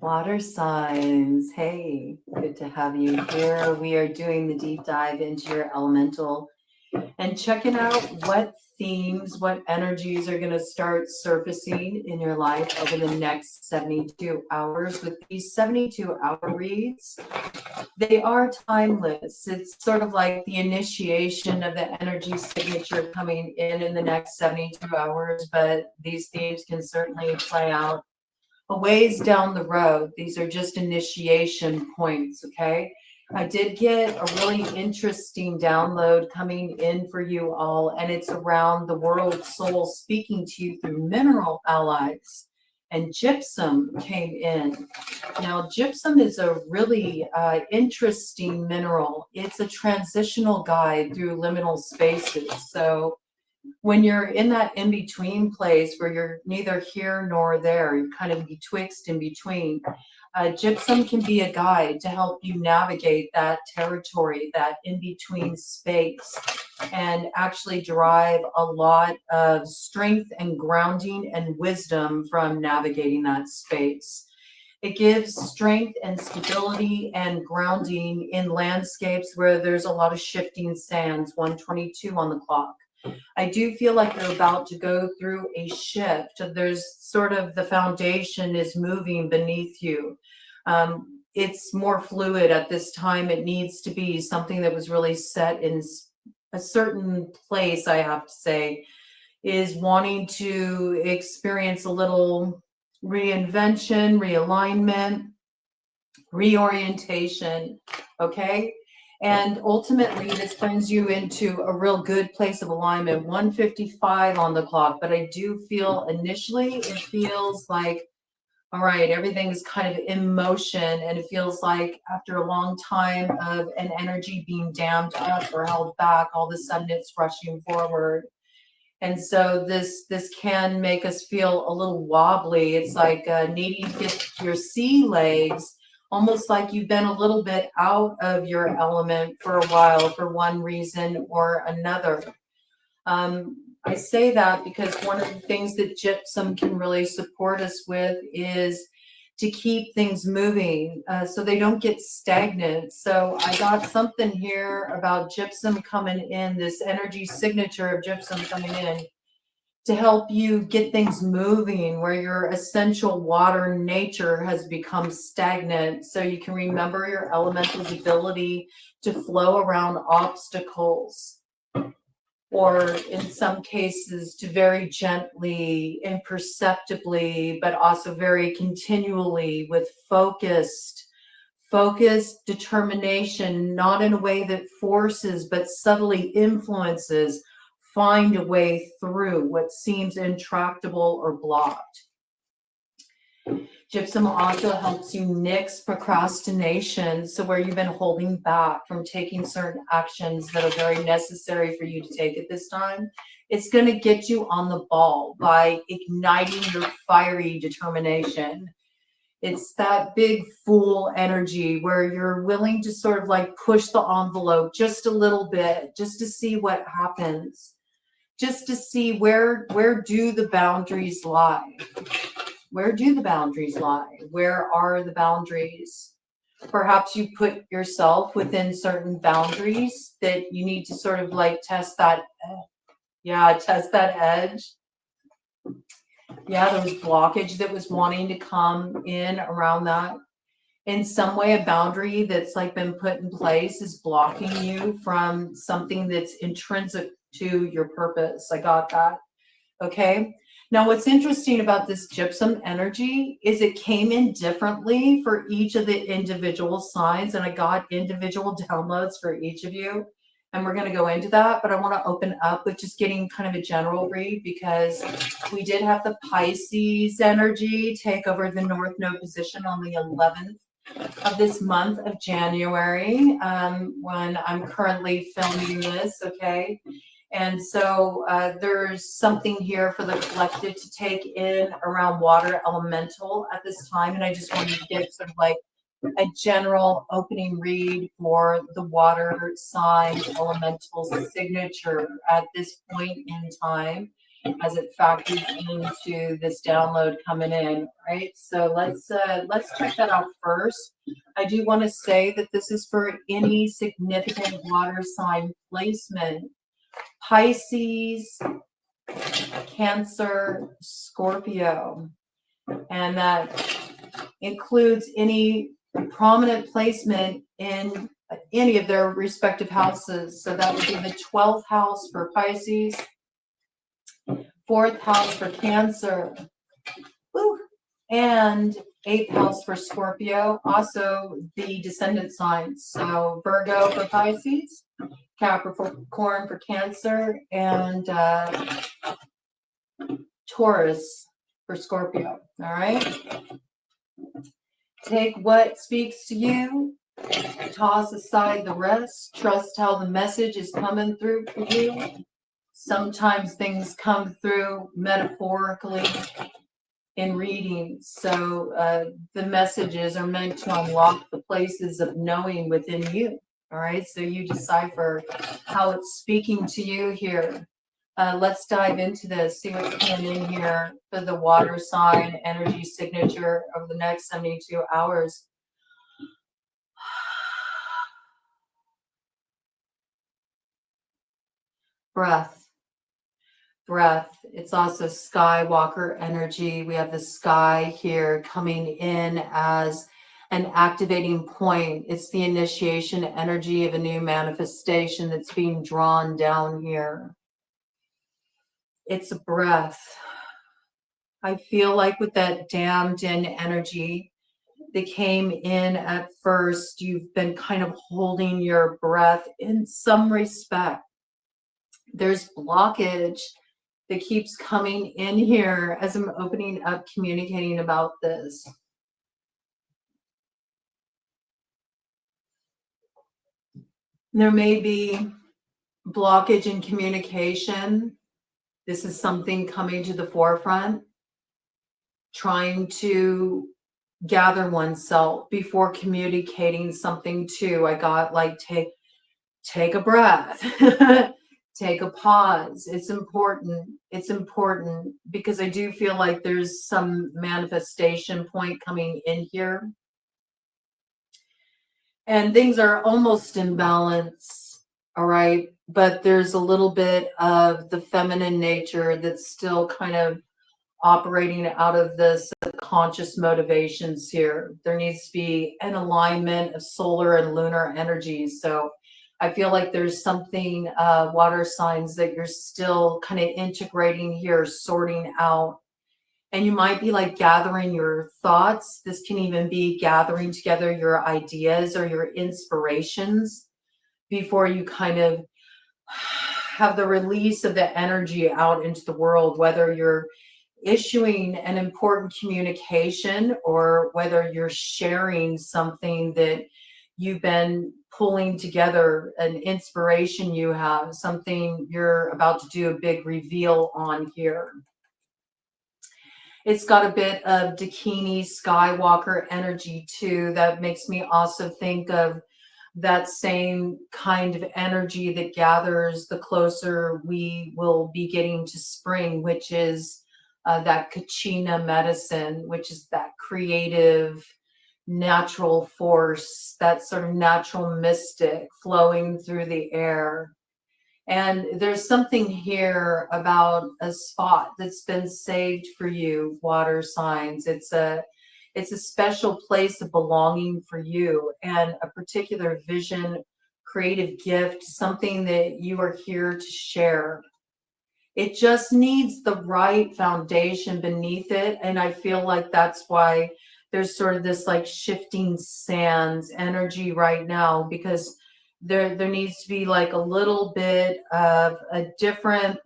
Water signs. Hey, good to have you here. We are doing the deep dive into your elemental and checking out what themes, what energies are going to start surfacing in your life over the next 72 hours. With these 72-hour reads, they are timeless. It's sort of like the initiation of the energy signature coming in the next 72 hours, but these themes can certainly play out a ways down the road. These are just initiation points, okay? I did get a really interesting download coming in for you all, and it's around the world soul speaking to you through mineral allies. And gypsum came in. Now, gypsum is a really interesting mineral. It's a transitional guide through liminal spaces. So when you're in that in-between place where you're neither here nor there, you're kind of betwixt in between, gypsum can be a guide to help you navigate that territory, that in-between space, and actually derive a lot of strength and grounding and wisdom from navigating that space. It gives strength and stability and grounding in landscapes where there's a lot of shifting sands, 122 on the clock. I do feel like you're about to go through a shift. There's sort of the foundation is moving beneath you. It's more fluid at this time. It needs to be something that was really set in a certain place, I have to say, is wanting to experience a little reinvention, realignment, reorientation, okay? And ultimately, this brings you into a real good place of alignment. 155 on the clock, but I do feel initially it feels like, all right, everything is kind of in motion, and it feels like after a long time of an energy being dammed up or held back, all of a sudden it's rushing forward. And so this can make us feel a little wobbly. It's like needing to get your sea legs, almost like you've been a little bit out of your element for a while for one reason or another. I say that because one of the things that gypsum can really support us with is to keep things moving so they don't get stagnant. So I got something here about gypsum coming in, this energy signature of gypsum coming in to help you get things moving where your essential water nature has become stagnant, so you can remember your elemental's ability to flow around obstacles, or in some cases to very gently, imperceptibly, but also very continually with focused determination, not in a way that forces, but subtly influences, find a way through what seems intractable or blocked. Gypsum also helps you nix procrastination. So where you've been holding back from taking certain actions that are very necessary for you to take at this time, it's going to get you on the ball by igniting your fiery determination. It's that big fool energy where you're willing to sort of like push the envelope just a little bit, just to see what happens, just to see where do the boundaries lie. Where do the boundaries lie? Where are the boundaries? Perhaps you put yourself within certain boundaries that you need to sort of like test that edge. Yeah, there was blockage that was wanting to come in around that. In some way, a boundary that's like been put in place is blocking you from something that's intrinsic to your purpose. I got that. Okay. Now, what's interesting about this gypsum energy is it came in differently for each of the individual signs, and I got individual downloads for each of you. And we're going to go into that, but I want to open up with just getting kind of a general read, because we did have the Pisces energy take over the North Node position on the 11th of this month of January, when I'm currently filming this, okay? And so there's something here for the collective to take in around water elemental at this time. And I just wanted to get sort of like a general opening read for the water sign elemental signature at this point in time. as it factors into this download coming in, right? So let's check that out first. I do want to say that this is for any significant water sign placement. Pisces, Cancer, Scorpio, and that includes any prominent placement in any of their respective houses. So that would be the 12th house for Pisces, 4th house for Cancer, woo, and 8th house for Scorpio. Also the descendant signs. So Virgo for Pisces, Capricorn for Cancer, and Taurus for Scorpio. All right. Take what speaks to you, toss aside the rest, trust how the message is coming through for you. Sometimes things come through metaphorically in readings, so the messages are meant to unlock the places of knowing within you. All right, so you decipher how it's speaking to you here. Let's dive into this, see what's coming in here for the water sign energy signature over the next 72 hours. Breath. It's also Skywalker energy. We have the sky here coming in as an activating point. It's the initiation energy of a new manifestation that's being drawn down here. It's a breath. I feel like with that dammed in energy that came in at first, you've been kind of holding your breath in some respect. There's blockage that keeps coming in here as I'm opening up, communicating about this. There may be blockage in communication. This is something coming to the forefront, trying to gather oneself before communicating something to. I got like, take a breath. Take a pause. It's important. It's important because I do feel like there's some manifestation point coming in here. And things are almost in balance, all right? But there's a little bit of the feminine nature that's still kind of operating out of the subconscious motivations here. There needs to be an alignment of solar and lunar energies. So I feel like there's something, water signs, that you're still kind of integrating here, sorting out. And you might be like gathering your thoughts. This can even be gathering together your ideas or your inspirations before you kind of have the release of the energy out into the world, whether you're issuing an important communication or whether you're sharing something that you've been pulling together, an inspiration you have, something you're about to do a big reveal on here. It's got a bit of Dakini Skywalker energy too. That makes me also think of that same kind of energy that gathers the closer we will be getting to spring, which is that Kachina medicine, which is that creative, natural force, that sort of natural mystic flowing through the air. And there's something here about a spot that's been saved for you, water signs. It's a special place of belonging for you and a particular vision, creative gift, something that you are here to share. It just needs the right foundation beneath it. And I feel like that's why there's sort of this like shifting sands energy right now, because there needs to be like a little bit of a different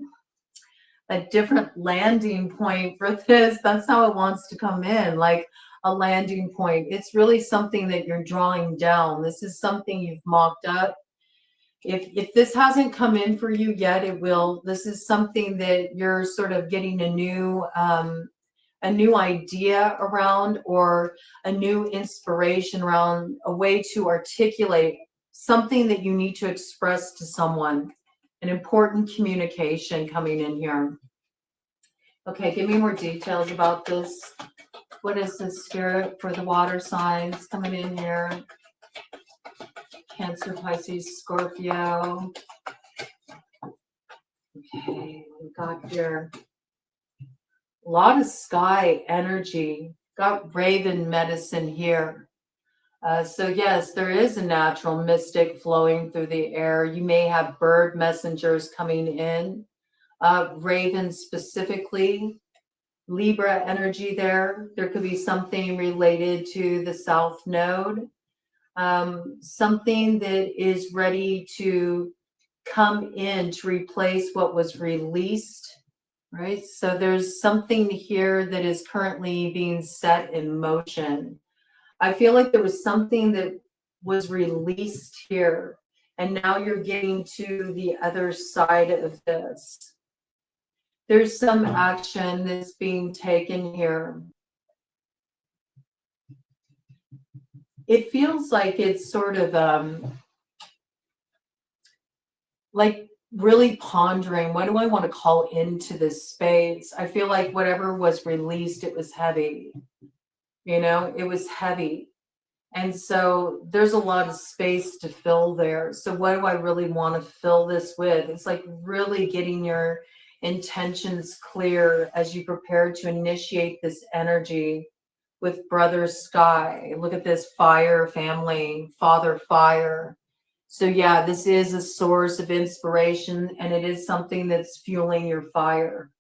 landing point for this. That's how it wants to come in, like a landing point. It's really something that you're drawing down. This is something you've mocked up. If this hasn't come in for you yet, it will. This is something that you're sort of getting a new idea around, or a new inspiration around, a way to articulate something that you need to express to someone, an important communication coming in here. Okay, give me more details about this. What is the spirit for the water signs coming in here? Cancer, Pisces, Scorpio. Okay, we got here a lot of sky energy. Got raven medicine here. So yes, there is a natural mystic flowing through the air. You may have bird messengers coming in. Raven specifically, Libra energy there. There could be something related to the South Node. Something that is ready to come in to replace what was released, right? So there's something here that is currently being set in motion. I feel like there was something that was released here, and now you're getting to the other side of this. There's some action that's being taken here. It feels like it's sort of like really pondering, what do I want to call into this space? I feel like whatever was released, it was heavy. You know, it was heavy. And so there's a lot of space to fill there. So what do I really want to fill this with? It's like really getting your intentions clear as you prepare to initiate this energy with Brother Sky. Look at this fire family, Father Fire. So yeah, this is a source of inspiration, and it is something that's fueling your fire.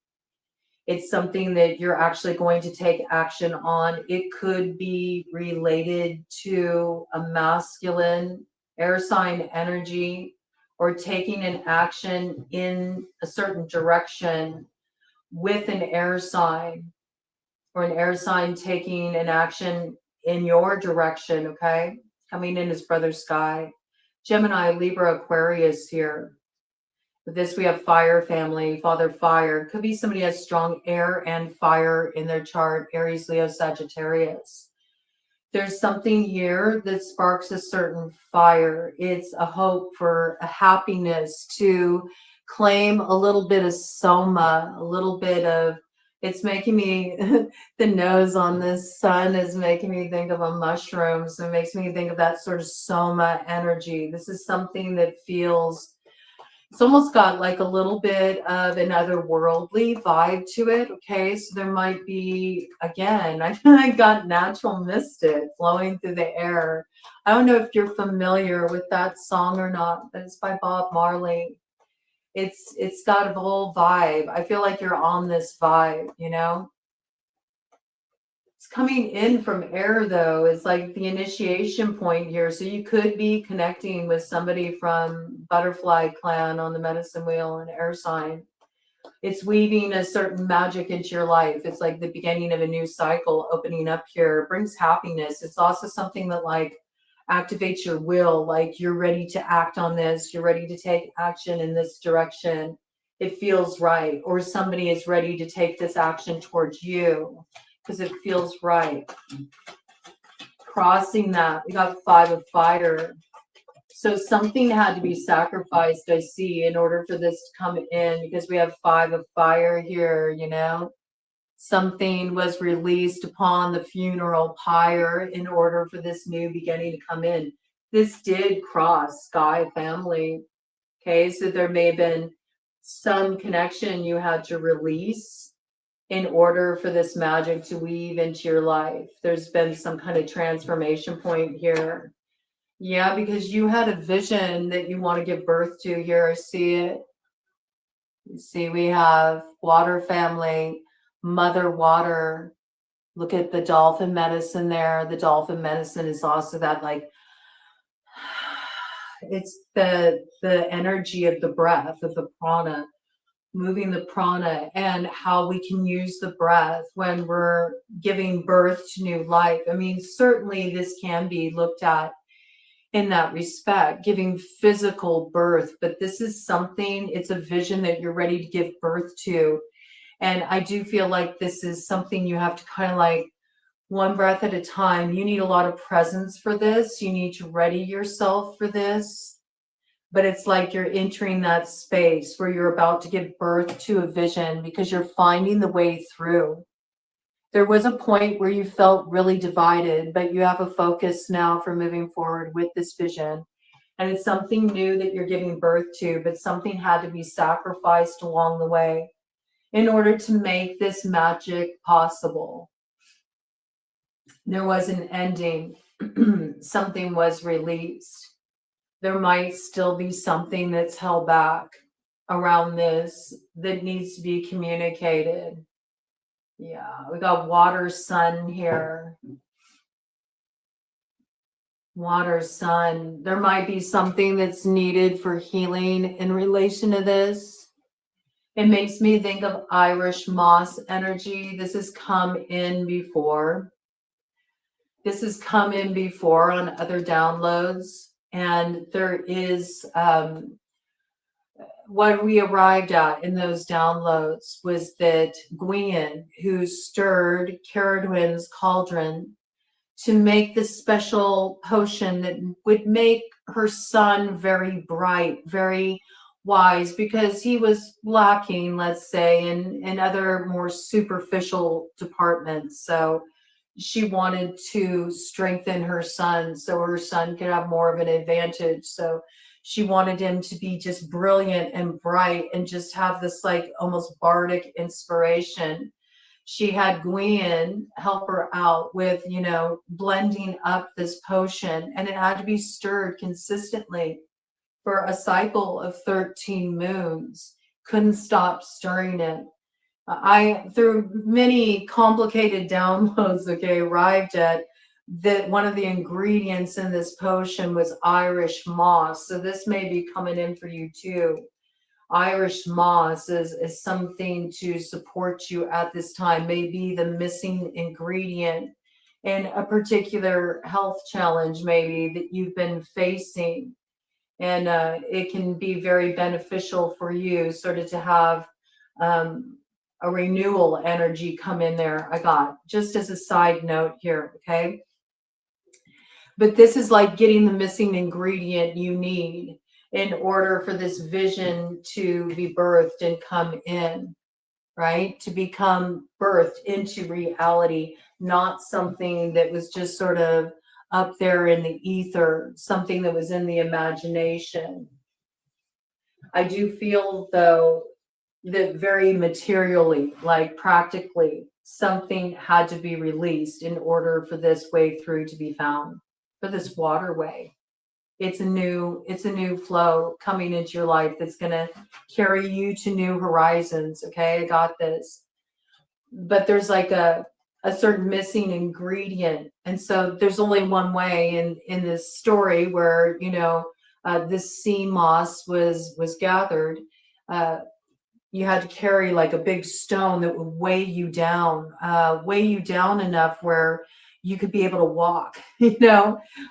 It's something that you're actually going to take action on. It could be related to a masculine air sign energy, or taking an action in a certain direction with an air sign, or an air sign taking an action in your direction, okay? Coming in as Brother Sky. Gemini, Libra, Aquarius here. With this, we have fire family, Father Fire. Could be somebody has strong air and fire in their chart, Aries, Leo, Sagittarius. There's something here that sparks a certain fire. It's a hope for a happiness to claim a little bit of soma, a little bit of, it's making me, the nose on this sun is making me think of a mushroom. So it makes me think of that sort of soma energy. This is something that feels, it's almost got like a little bit of an otherworldly vibe to it. Okay, so there might be, again, I got natural mystic flowing through the air. I don't know if you're familiar with that song or not, but it's by Bob Marley. It's got a whole vibe. I feel like you're on this vibe, you know. It's coming in from air though. It's like the initiation point here. So you could be connecting with somebody from Butterfly Clan on the medicine wheel, and air sign. It's weaving a certain magic into your life. It's like the beginning of a new cycle opening up here. It brings happiness. It's also something that like activates your will. Like you're ready to act on this. You're ready to take action in this direction. It feels right. Or somebody is ready to take this action towards you because it feels right. Crossing that, we got 5 of fire. So something had to be sacrificed, I see, in order for this to come in, because we have 5 of fire here, you know. Something was released upon the funeral pyre in order for this new beginning to come in. This did cross Sky family. Okay, so there may have been some connection you had to release in order for this magic to weave into your life. There's been some kind of transformation point here. Yeah, because you had a vision that you want to give birth to here. I see it. You see, we have water family, mother water. Look at the dolphin medicine there. The dolphin medicine is also that like, it's the energy of the breath, of the prana, moving the prana, and how we can use the breath when we're giving birth to new life. I mean, certainly this can be looked at in that respect, giving physical birth, but this is something, it's a vision that you're ready to give birth to. And I do feel like this is something you have to kind of like one breath at a time. You need a lot of presence for this. You need to ready yourself for this. but it's like you're entering that space where you're about to give birth to a vision because you're finding the way through. There was a point where you felt really divided, but you have a focus now for moving forward with this vision. And it's something new that you're giving birth to, but something had to be sacrificed along the way in order to make this magic possible. There was an ending. Something was released. There might still be something that's held back around this that needs to be communicated. Yeah, we got water sun here. Water sun. There might be something that's needed for healing in relation to this. It makes me think of Irish moss energy. This has come in before. This has come in before on other downloads. And there is what we arrived at in those downloads was that Gwen, who stirred Caradwin's cauldron to make this special potion that would make her son very bright, very wise, because he was lacking, let's say, in other more superficial departments. So she wanted to strengthen her son so her son could have more of an advantage. So she wanted him to be just brilliant and bright and just have this like almost bardic inspiration. She had Gwen help her out with, blending up this potion, and it had to be stirred consistently for a cycle of 13 moons. Couldn't stop stirring it. I, through many complicated downloads, arrived at that one of the ingredients in this potion was Irish moss. So this may be coming in for you too. Irish moss is something to support you at this time, maybe the missing ingredient in a particular health challenge maybe that you've been facing. And it can be very beneficial for you sort of to have a renewal energy come in there. I got just as a side note here, okay? But this is like getting the missing ingredient you need in order for this vision to be birthed and come in, right? To become birthed into reality, not something that was just sort of up there in the ether, something that was in the imagination. I do feel, though, that very materially, like practically, something had to be released in order for this way through to be found, for this waterway. It's a new flow coming into your life that's going to carry you to new horizons. Okay, I got this. But there's like a certain missing ingredient. And so there's only one way in this story where, this sea moss was gathered. You had to carry like a big stone that would weigh you down enough where you could be able to walk,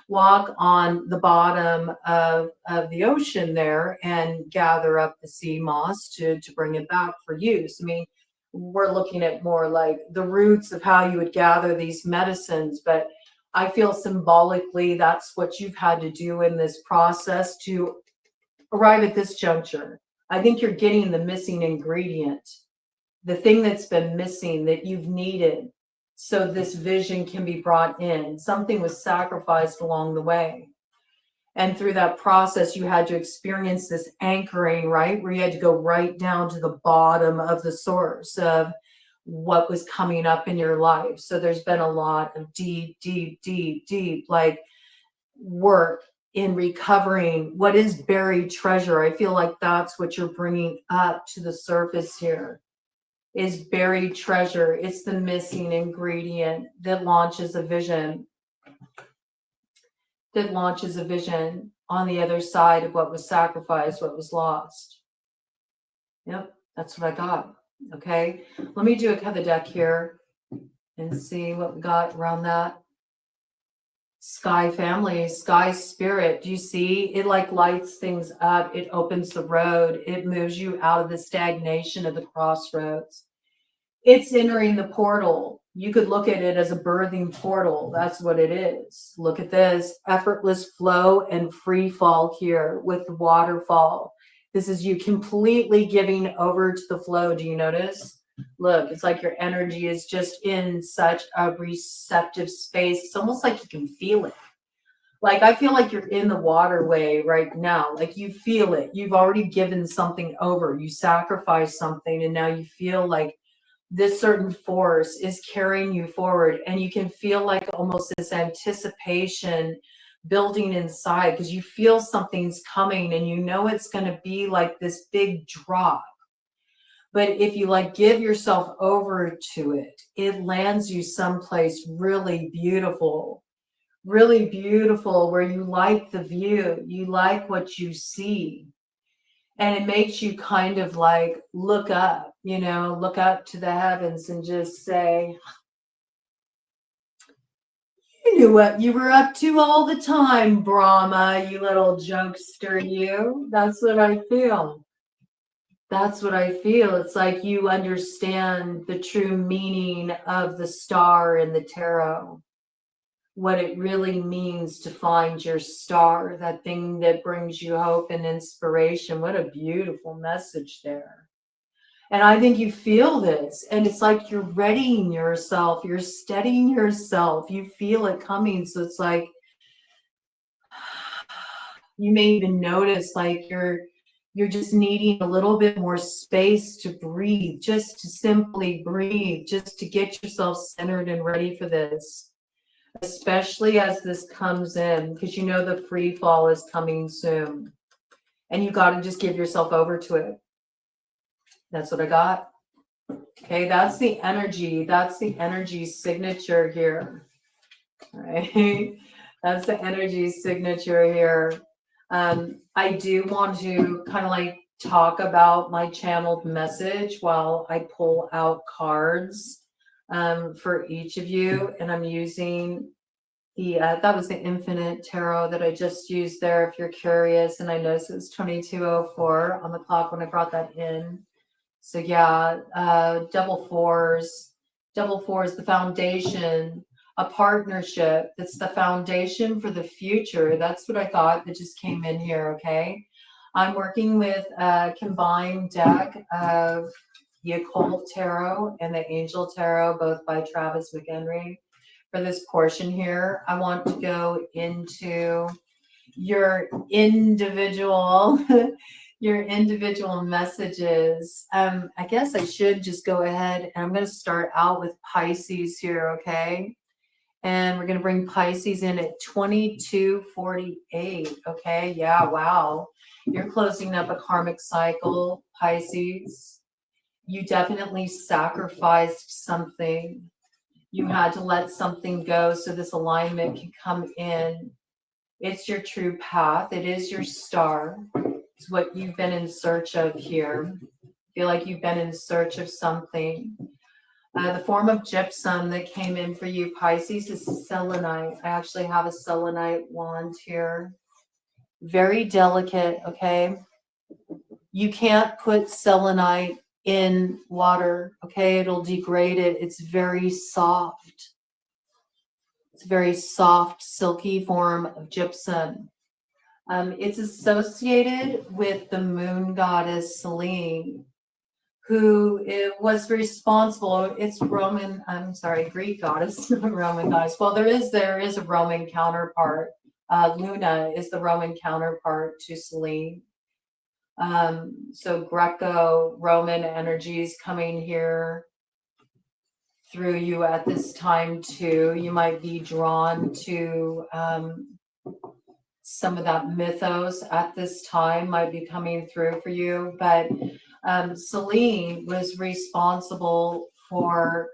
walk on the bottom of the ocean there and gather up the sea moss to bring it back for use. I mean, we're looking at more like the roots of how you would gather these medicines, but I feel symbolically that's what you've had to do in this process to arrive at this juncture. I think you're getting the missing ingredient, the thing that's been missing that you've needed so this vision can be brought in. Something was sacrificed along the way. And through that process, you had to experience this anchoring, right? Where you had to go right down to the bottom of the source of what was coming up in your life. So there's been a lot of deep like work in recovering what is buried treasure. I feel like that's what you're bringing up to the surface here is buried treasure. It's the missing ingredient that launches a vision. That launches a vision on the other side of what was sacrificed, what was lost. Yep, that's what I got. Okay, let me do a cut of the deck here and see what we got around that. Sky family, sky spirit. Do you see? It like lights things up. It opens the road. It moves you out of the stagnation of the crossroads. It's entering the portal. You could look at it as a birthing portal. That's what it is. Look at this effortless flow and free fall here with the waterfall. This is you completely giving over to the flow. Do you notice? Look, it's like your energy is just in such a receptive space. It's almost like you can feel it. Like I feel like you're in the waterway right now. Like you feel it. You've already given something over. You sacrificed something and now you feel like this certain force is carrying you forward, and you can feel like almost this anticipation building inside because you feel something's coming and you know it's going to be like this big drop. But if you like give yourself over to it, it lands you someplace really beautiful where you like the view, you like what you see. And it makes you kind of like look up, look up to the heavens and just say, you knew what you were up to all the time, Brahma, you little jokester, you. That's what I feel. That's what I feel. It's like you understand the true meaning of the star in the tarot, what it really means to find your star, that thing that brings you hope and inspiration. What a beautiful message there. And I think you feel this, and it's like you're readying yourself, you're steadying yourself, you feel it coming. So it's like you may even notice like you're just needing a little bit more space to breathe, just to simply breathe, just to get yourself centered and ready for this, especially as this comes in, because you know the free fall is coming soon. And you got to just give yourself over to it. That's what I got. Okay, that's the energy. That's the energy signature here. All right. That's the energy signature here. I do want to kind of like talk about my channeled message while I pull out cards for each of you. And I'm using that was the Infinite Tarot that I just used there, if you're curious. And I noticed it was 2204 on the clock when I brought that in. So yeah, double fours, the foundation, a partnership. That's the foundation for the future. That's what I thought that just came in here. Okay. I'm working with a combined deck of the Occult Tarot and the Angel Tarot, both by Travis McHenry. For this portion here, I want to go into your individual your individual messages. I guess I should just go ahead and I'm going to start out with Pisces here, okay? And we're going to bring Pisces in at 2248, okay? Yeah, wow. You're closing up a karmic cycle, Pisces. You definitely sacrificed something. You had to let something go so this alignment can come in. It's your true path. It is your star. It's what you've been in search of here. Feel like you've been in search of something. The form of gypsum that came in for you, Pisces, is selenite. I actually have a selenite wand here. Very delicate, okay? You can't put selenite in water, okay? It'll degrade it. It's very soft. It's a very soft, silky form of gypsum. It's associated with the moon goddess Selene, who was responsible. It's Greek goddess, not Roman goddess. Well, there is a Roman counterpart. Luna is the Roman counterpart to Selene. So Greco-Roman energies coming here through you at this time too. You might be drawn to some of that mythos at this time might be coming through for you, but Selene was responsible for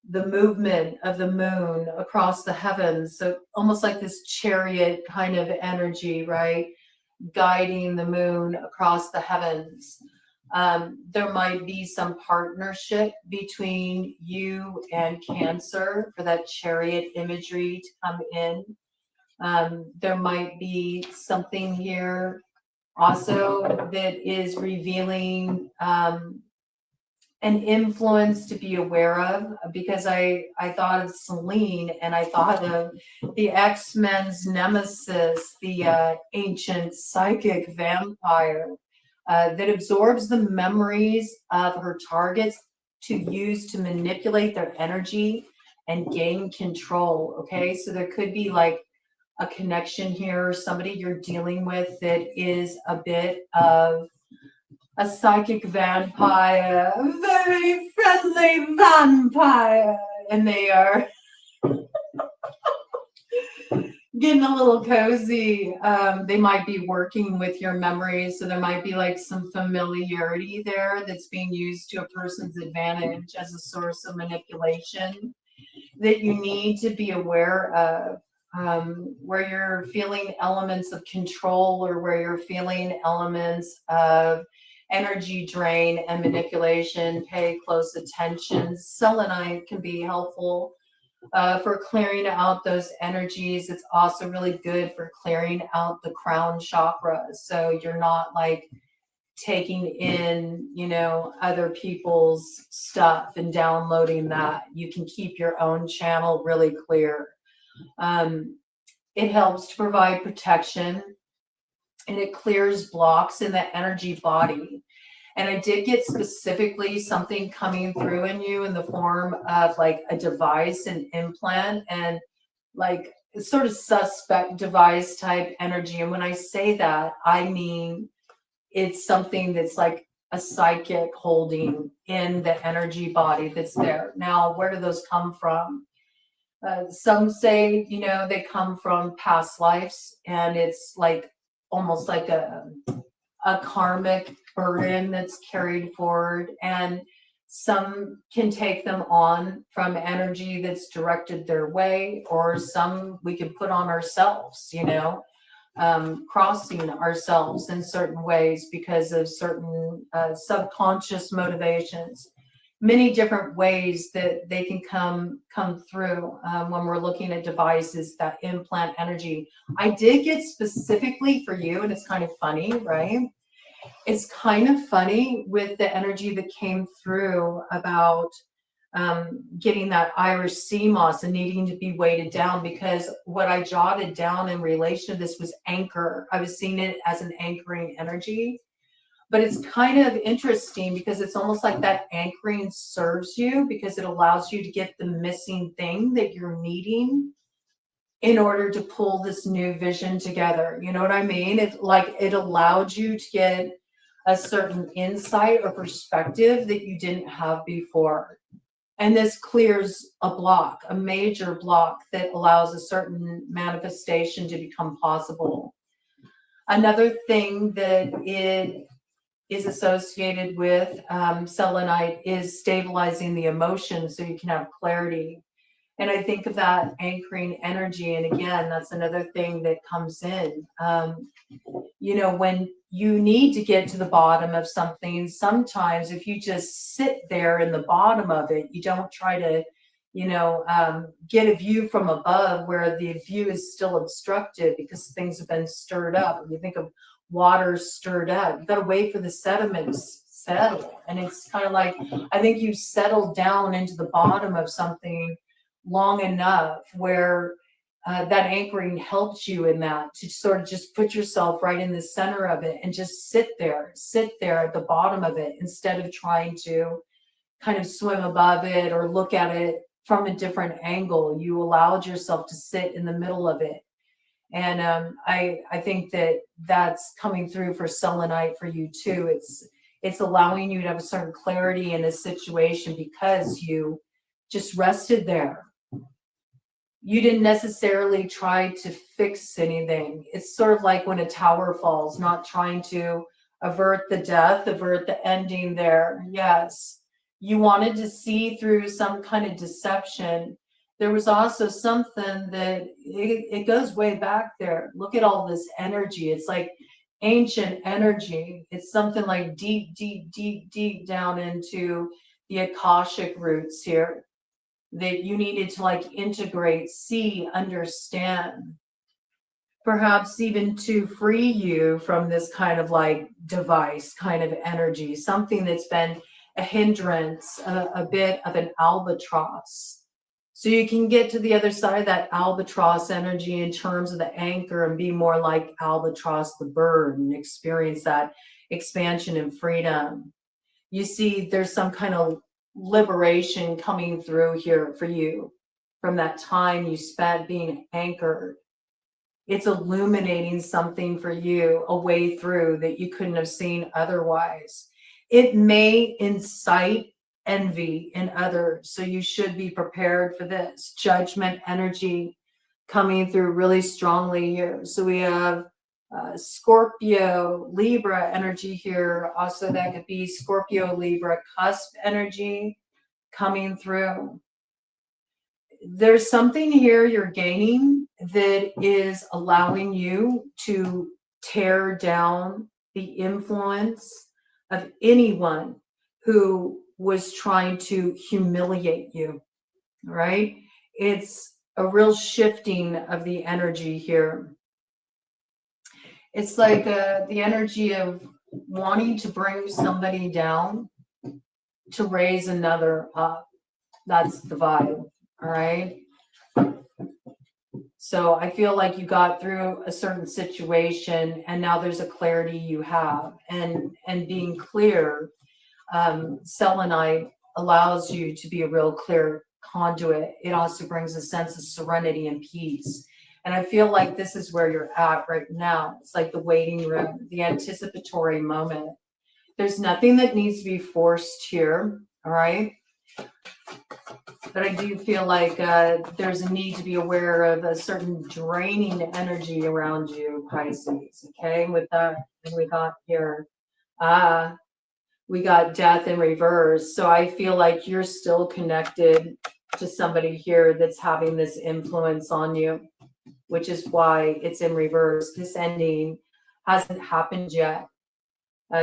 the movement of the moon across the heavens. So almost like this chariot kind of energy, right? Guiding the moon across the heavens. There might be some partnership between you and Cancer for that chariot imagery to come in. There might be something here also that is revealing an influence to be aware of, because I thought of Celine and I thought of the X-Men's nemesis, the ancient psychic vampire that absorbs the memories of her targets to use to manipulate their energy and gain control. Okay, so there could be like a connection here, somebody you're dealing with that is a bit of a psychic vampire, a very friendly vampire, and they are getting a little cozy. They might be working with your memories, so there might be like some familiarity there that's being used to a person's advantage as a source of manipulation that you need to be aware of. Where you're feeling elements of control or where you're feeling elements of energy drain and manipulation, pay close attention. Selenite can be helpful for clearing out those energies. It's also really good for clearing out the crown chakra. So you're not like taking in, other people's stuff and downloading that. You can keep your own channel really clear. It helps to provide protection, and it clears blocks in the energy body. And I did get specifically something coming through in you in the form of like a device, an implant, and like sort of suspect device type energy. And when I say that, I mean it's something that's like a psychic holding in the energy body that's there. Now, where do those come from? Some say, they come from past lives, and it's like almost like a karmic burden that's carried forward. And some can take them on from energy that's directed their way, or some we can put on ourselves, crossing ourselves in certain ways because of certain subconscious motivations. Many different ways that they can come through when we're looking at devices that implant energy. I did get specifically for you, and it's kind of funny, right? It's kind of funny with the energy that came through about getting that Irish sea moss and needing to be weighted down, because what I jotted down in relation to this was anchor. I was seeing it as an anchoring energy. But it's kind of interesting because it's almost like that anchoring serves you because it allows you to get the missing thing that you're needing in order to pull this new vision together. You know what I mean? It allowed you to get a certain insight or perspective that you didn't have before. And this clears a block, a major block that allows a certain manifestation to become possible. Another thing that it is associated with selenite is stabilizing the emotion so you can have clarity. And I think of that anchoring energy. And again, that's another thing that comes in. When you need to get to the bottom of something, sometimes if you just sit there in the bottom of it, you don't try to, get a view from above where the view is still obstructed because things have been stirred up. When you think of water stirred up, you got to wait for the sediments settle. And it's kind of like, I think you settled down into the bottom of something long enough where that anchoring helps you in that, to sort of just put yourself right in the center of it and just sit there at the bottom of it instead of trying to kind of swim above it or look at it from a different angle. You allowed yourself to sit in the middle of it. And I think that that's coming through for selenite for you too. It's allowing you to have a certain clarity in a situation because you just rested there. You didn't necessarily try to fix anything. It's sort of like when a tower falls, not trying to avert the death, avert the ending there. Yes, you wanted to see through some kind of deception. There was also something that it goes way back there. Look at all this energy. It's like ancient energy. It's something like deep, deep, deep, deep down into the Akashic roots here that you needed to like integrate, see, understand. Perhaps even to free you from this kind of like device kind of energy, something that's been a hindrance, a bit of an albatross. So you can get to the other side of that albatross energy in terms of the anchor and be more like albatross the bird and experience that expansion and freedom. You see, there's some kind of liberation coming through here for you from that time you spent being anchored. It's illuminating something for you, a way through that you couldn't have seen otherwise. It may incite envy in others, so you should be prepared for this. Judgment energy coming through really strongly here. So we have Scorpio, Libra energy here. Also, that could be Scorpio, Libra, cusp energy coming through. There's something here you're gaining that is allowing you to tear down the influence of anyone who was trying to humiliate you, right? It's a real shifting of the energy here. It's like the energy of wanting to bring somebody down to raise another up. That's the vibe, all right? So I feel like you got through a certain situation and now there's a clarity you have. And being clear, selenite allows you to be a real clear conduit. It also brings a sense of serenity and peace. And I feel like this is where you're at right now. It's like the waiting room, the anticipatory moment. There's nothing that needs to be forced here, all right? But I do feel like there's a need to be aware of a certain draining energy around you, Pisces, okay? With that, and we got here, we got death in reverse. So I feel like you're still connected to somebody here that's having this influence on you, which is why it's in reverse. This ending hasn't happened yet.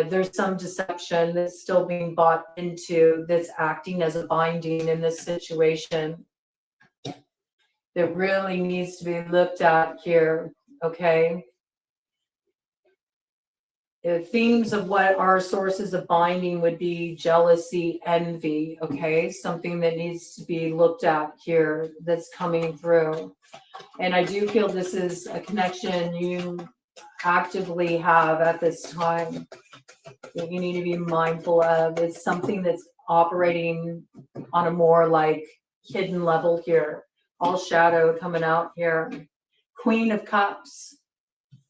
There's some deception that's still being bought into, that's acting as a binding in this situation that really needs to be looked at here, okay? The themes of what our sources of binding would be jealousy, envy, okay? Something that needs to be looked at here that's coming through. And I do feel this is a connection you actively have at this time that you need to be mindful of. It's something that's operating on a more like hidden level here. All shadow coming out here. Queen of Cups.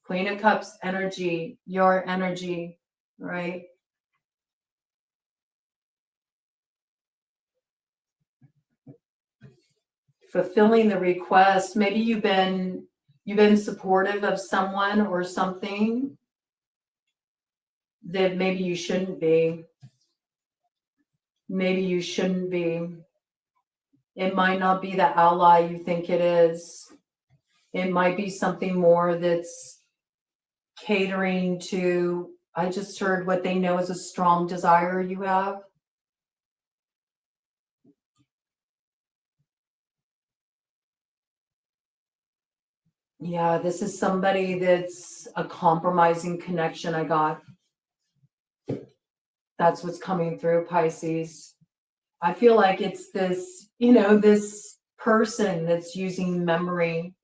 Queen of Cups energy, your energy, right? Fulfilling the request. Maybe you've been supportive of someone or something that maybe you shouldn't be. Maybe you shouldn't be. It might not be the ally you think it is. It might be something more that's catering to, I just heard what they know is a strong desire you have. Yeah, this is somebody that's a compromising connection I got. That's what's coming through, Pisces. I feel like it's this, this person that's using memory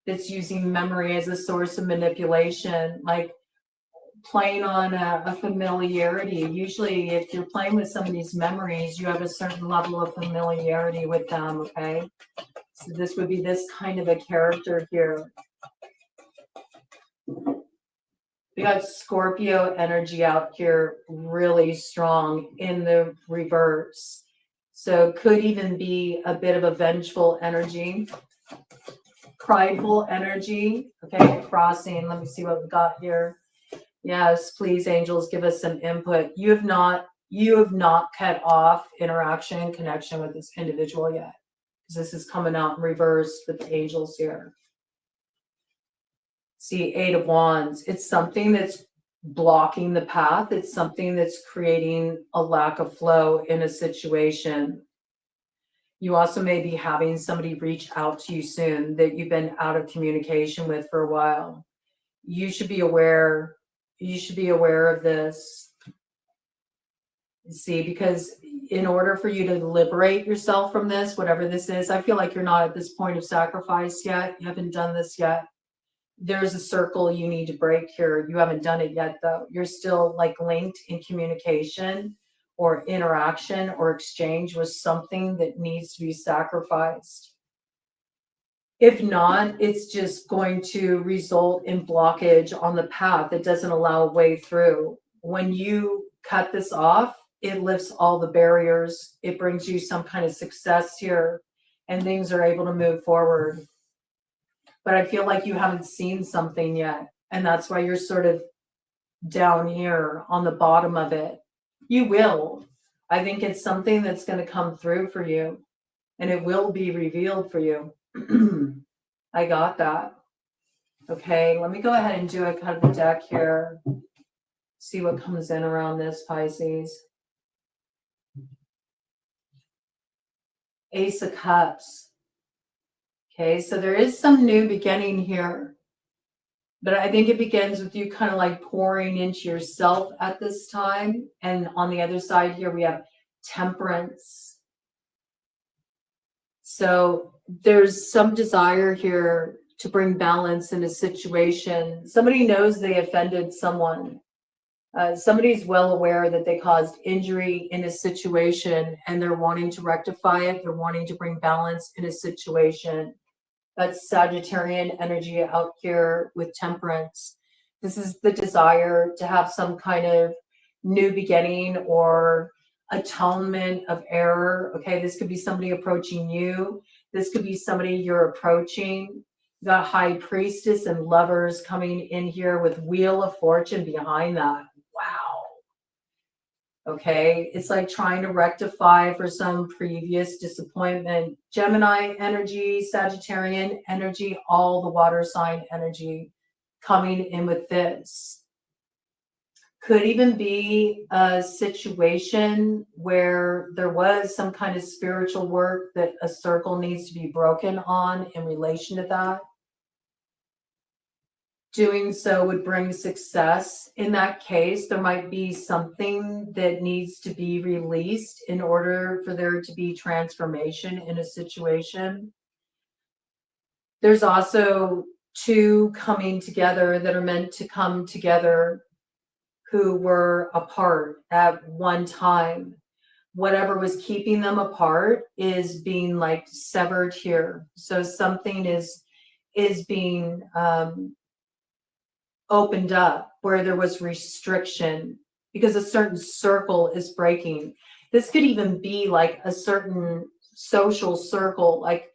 as a source of manipulation, like playing on a familiarity. Usually, if you're playing with somebody's memories, you have a certain level of familiarity with them, okay? So this would be this kind of a character here. We got Scorpio energy out here really strong in the reverse. So could even be a bit of a vengeful energy, prideful energy. Okay, crossing. Let me see what we got here. Yes, please, angels, give us some input. You have not cut off interaction and connection with this individual yet, because this is coming out in reverse with the angels here. See, Eight of Wands. It's something that's blocking the path. It's something that's creating a lack of flow in a situation. You also may be having somebody reach out to you soon that you've been out of communication with for a while. You should be aware. You should be aware of this. See, because in order for you to liberate yourself from this, whatever this is, I feel like you're not at this point of sacrifice yet. You haven't done this yet. There's a circle you need to break here. You haven't done it yet, though. You're still like linked in communication or interaction or exchange with something that needs to be sacrificed. If not, it's just going to result in blockage on the path. It doesn't allow a way through. When you cut this off, it lifts all the barriers. It brings you some kind of success here, and things are able to move forward. But I feel like you haven't seen something yet, and that's why you're sort of down here on the bottom of it. You will. I think it's something that's going to come through for you, and it will be revealed for you. I got that. Okay, let me go ahead and do a cut of the deck here. See what comes in around this, Pisces. Ace of Cups. Okay, so there is some new beginning here. But I think it begins with you kind of like pouring into yourself at this time. And on the other side here, we have Temperance. So there's some desire here to bring balance in a situation. Somebody knows they offended someone. Somebody's well aware that they caused injury in a situation and they're wanting to rectify it. They're wanting to bring balance in a situation. That's Sagittarian energy out here with Temperance. This is the desire to have some kind of new beginning or atonement of error. Okay, this could be somebody approaching you. This could be somebody you're approaching. You got High Priestess and Lovers coming in here with Wheel of Fortune behind that. Wow. Okay, it's like trying to rectify for some previous disappointment. Gemini energy, Sagittarian energy, all the water sign energy coming in with this. Could even be a situation where there was some kind of spiritual work that a circle needs to be broken on in relation to that. Doing so would bring success. In that case, there might be something that needs to be released in order for there to be transformation in a situation. There's also two coming together that are meant to come together who were apart at one time. Whatever was keeping them apart is being like severed here. So something is being opened up where there was restriction because a certain circle is breaking. This could even be like a certain social circle, like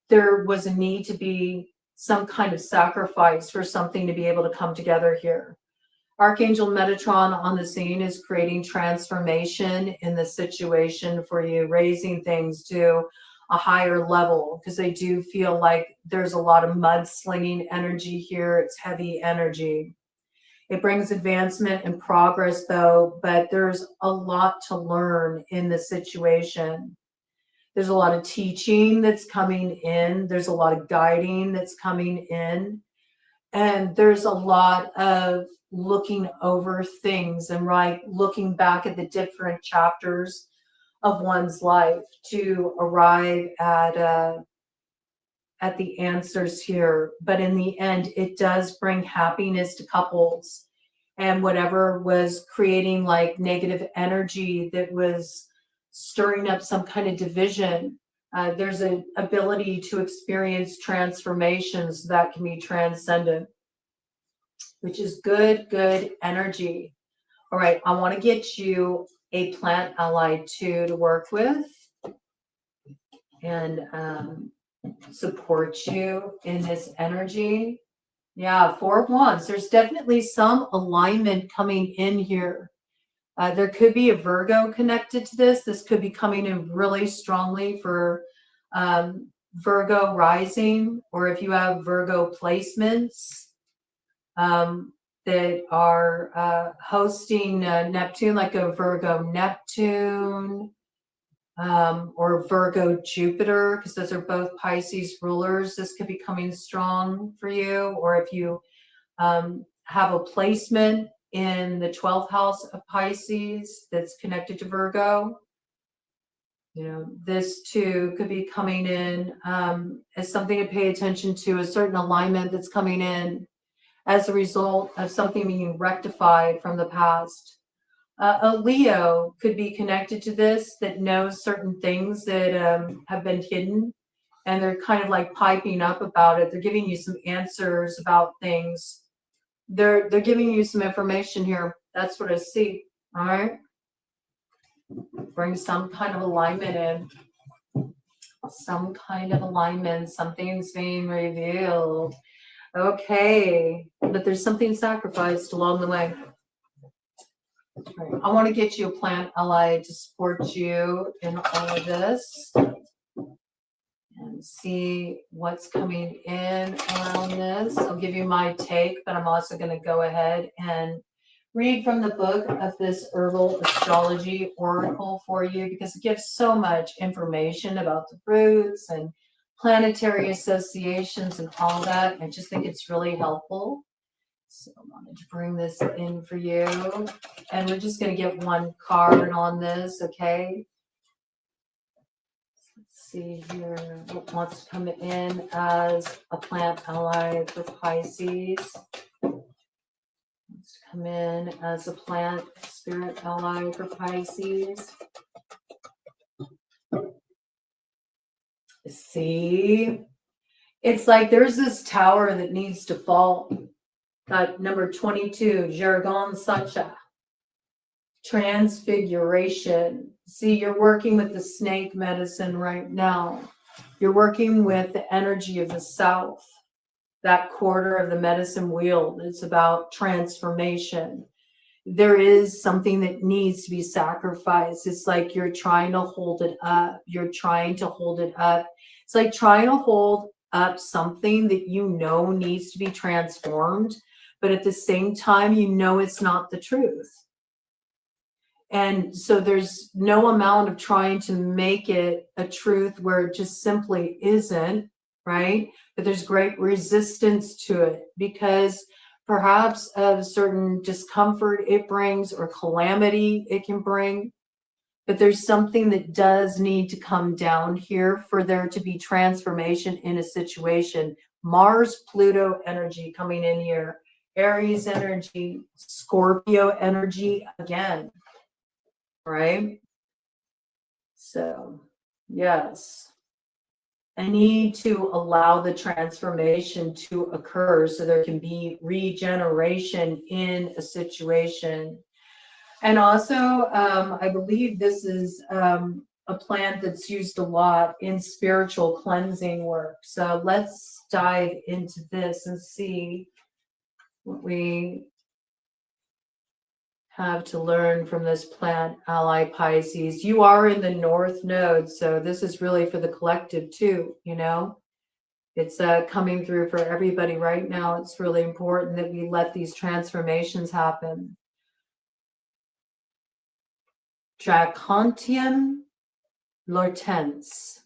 there was a need to be some kind of sacrifice for something to be able to come together here. Archangel Metatron on the scene is creating transformation in the situation for you, raising things to a higher level, because I do feel like there's a lot of mudslinging energy here. It's heavy energy. It brings advancement and progress, though, but there's a lot to learn in the situation. There's a lot of teaching that's coming in. There's a lot of guiding that's coming in. And there's a lot of looking over things and looking back at the different chapters of one's life to arrive at the answers here. But in the end, it does bring happiness to couples. And whatever was creating like negative energy that was stirring up some kind of division, there's an ability to experience transformations that can be transcendent, which is good energy. All right, I want to get you a plant ally too to work with and support you in this energy. Yeah, 4 of Wands. There's definitely some alignment coming in here. There could be a Virgo connected to this. This could be coming in really strongly for Virgo rising, or if you have Virgo placements that are hosting Neptune, like a Virgo Neptune or Virgo Jupiter, because those are both Pisces rulers. This could be coming strong for you. Or if you have a placement in the 12th house of Pisces that's connected to Virgo. This too could be coming in as something to pay attention to, a certain alignment that's coming in as a result of something being rectified from the past. A Leo could be connected to this, that knows certain things that have been hidden, and they're kind of like piping up about it. They're giving you some answers about things. They're giving you some information here. That's what I see. All right. Bring some kind of alignment in. Some kind of alignment. Something's being revealed. Okay. But there's something sacrificed along the way. Right. I want to get you a plant ally to support you in all of this and see what's coming in around this. I'll give you my take, but I'm also going to go ahead and read from the book of this herbal astrology oracle for you, because it gives so much information about the roots and planetary associations and all that. I just think it's really helpful. So I wanted to bring this in for you. And we're just going to get one card on this, okay? Let's see here. What wants to come in as a plant ally for Pisces? Wants to come in as a plant spirit ally for Pisces? See? It's like there's this tower that needs to fall. Got number 22, Jargon Sacha. Transfiguration. See, you're working with the snake medicine right now. You're working with the energy of the south, that quarter of the medicine wheel. It's about transformation. There is something that needs to be sacrificed. It's like you're trying to hold it up. You're trying to hold it up. It's like trying to hold up something that you know needs to be transformed, but at the same time, you know it's not the truth. And so there's no amount of trying to make it a truth where it just simply isn't, right? But there's great resistance to it because perhaps of certain discomfort it brings or calamity it can bring. But there's something that does need to come down here for there to be transformation in a situation. Mars, Pluto energy coming in here. Aries energy, Scorpio energy again, right? So, yes. I need to allow the transformation to occur so there can be regeneration in a situation. And also, I believe this is a plant that's used a lot in spiritual cleansing work. So let's dive into this and see what we have to learn from this plant ally Pisces. You are in the North Node, so this is really for the collective too, you know. It's coming through for everybody right now. It's really important that we let these transformations happen. Dracontium lortense,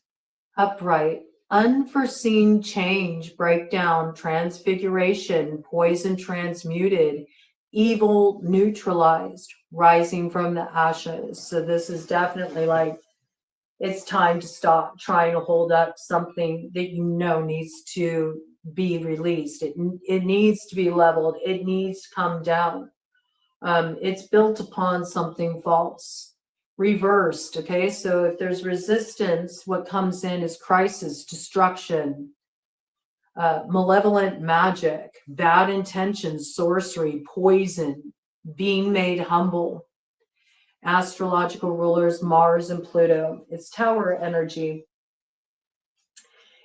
upright, unforeseen change, breakdown, transfiguration, poison transmuted, evil neutralized, rising from the ashes. So this is definitely like, it's time to stop trying to hold up something that you know needs to be released. It needs to be leveled. It needs to come down. It's built upon something false. Reversed, okay? So if there's resistance, what comes in is crisis, destruction, malevolent magic, bad intentions, sorcery, poison, being made humble. Astrological rulers, Mars and Pluto. It's tower energy.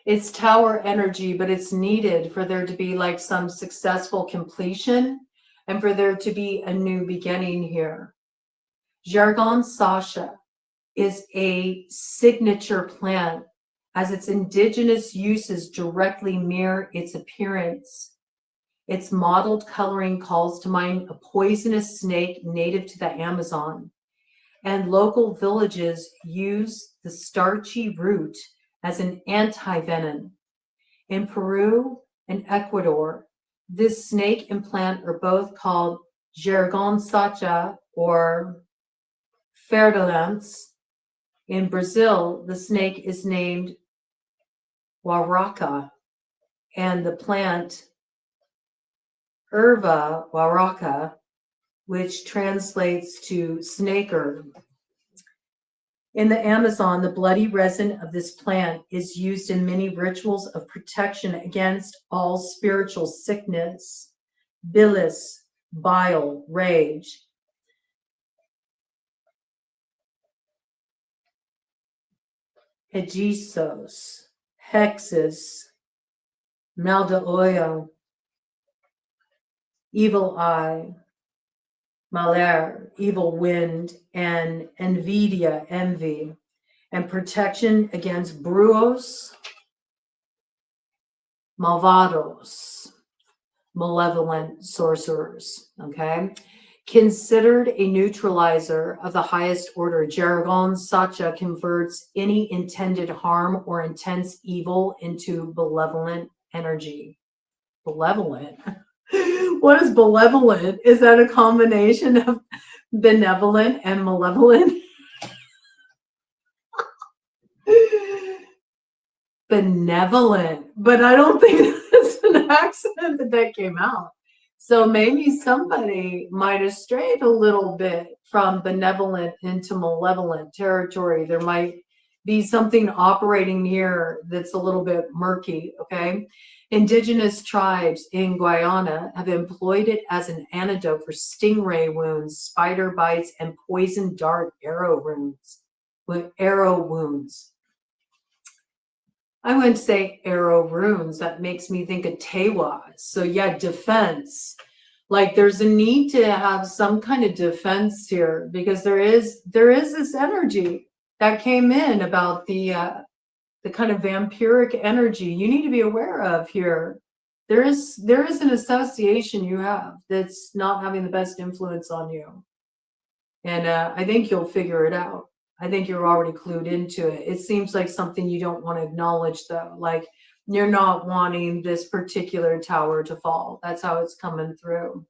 It's tower energy, but it's needed for there to be like some successful completion and for there to be a new beginning here. Jargon Sasha is a signature plant as its indigenous uses directly mirror its appearance. Its mottled coloring calls to mind a poisonous snake native to the Amazon, and local villages use the starchy root as an anti-venom. In Peru and Ecuador, this snake and plant are both called Jargon Sacha, or Ferdinands. In Brazil, the snake is named Waraca, and the plant Erva Waraca, which translates to snake herb. In the Amazon, the bloody resin of this plant is used in many rituals of protection against all spiritual sickness, bilis, bile, rage. Hegizos, hexes, maldaoyo, evil eye, maler, evil wind, and envidia, envy, and protection against bruos, malvados, malevolent sorcerers, okay? Considered a neutralizer of the highest order, Jargon Sacha converts any intended harm or intense evil into benevolent energy. Benevolent? What is benevolent? Is that a combination of benevolent and malevolent? Benevolent, but I don't think that's an accident that came out. So maybe somebody might have strayed a little bit from benevolent into malevolent territory. There might be something operating here that's a little bit murky, okay? Indigenous tribes in Guyana have employed it as an antidote for stingray wounds, spider bites, and poison dart arrow wounds. I wouldn't say arrow runes. That makes me think of Tewas. So yeah, defense. Like there's a need to have some kind of defense here because there is this energy that came in about the kind of vampiric energy you need to be aware of here. There is an association you have that's not having the best influence on you, and I think you'll figure it out. I think you're already clued into it. It seems like something you don't want to acknowledge, though. Like you're not wanting this particular tower to fall. That's how it's coming through.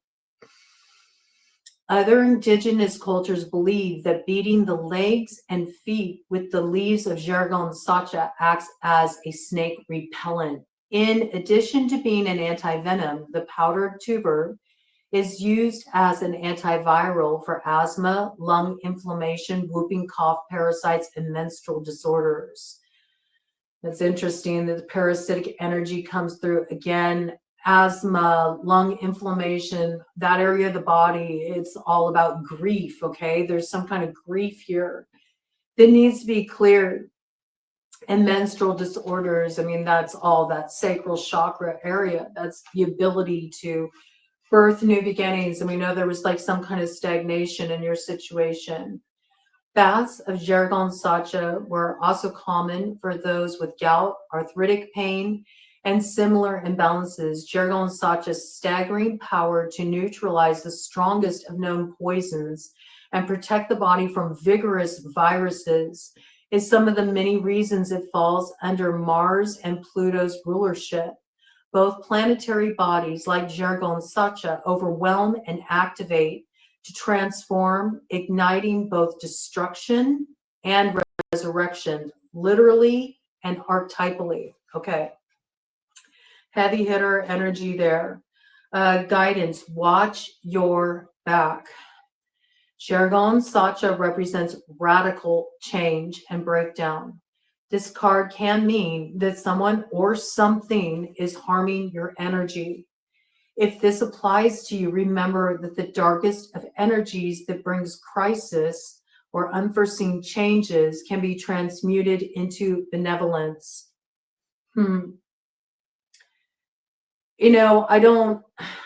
Other indigenous cultures believe that beating the legs and feet with the leaves of Jargon Sacha acts as a snake repellent. In addition to being an anti-venom, the powdered tuber is used as an antiviral for asthma, lung inflammation, whooping cough, parasites, and menstrual disorders. It's interesting that the parasitic energy comes through again. Asthma, lung inflammation, that area of the body, it's all about grief, okay? There's some kind of grief here that needs to be cleared. And menstrual disorders, I mean, that's all that sacral chakra area. That's the ability to birth new beginnings. And we know there was like some kind of stagnation in your situation. Baths of Jargon Sacha were also common for those with gout, arthritic pain, and similar imbalances. Jargon Sacha's staggering power to neutralize the strongest of known poisons and protect the body from vigorous viruses is some of the many reasons it falls under Mars and Pluto's rulership. Both planetary bodies, like Jargon Sacha, overwhelm and activate to transform, igniting both destruction and resurrection, literally and archetypally. Okay. Heavy hitter energy there. Guidance, watch your back. Jargon Sacha represents radical change and breakdown. This card can mean that someone or something is harming your energy. If this applies to you, remember that the darkest of energies that brings crisis or unforeseen changes can be transmuted into benevolence. You know, I don't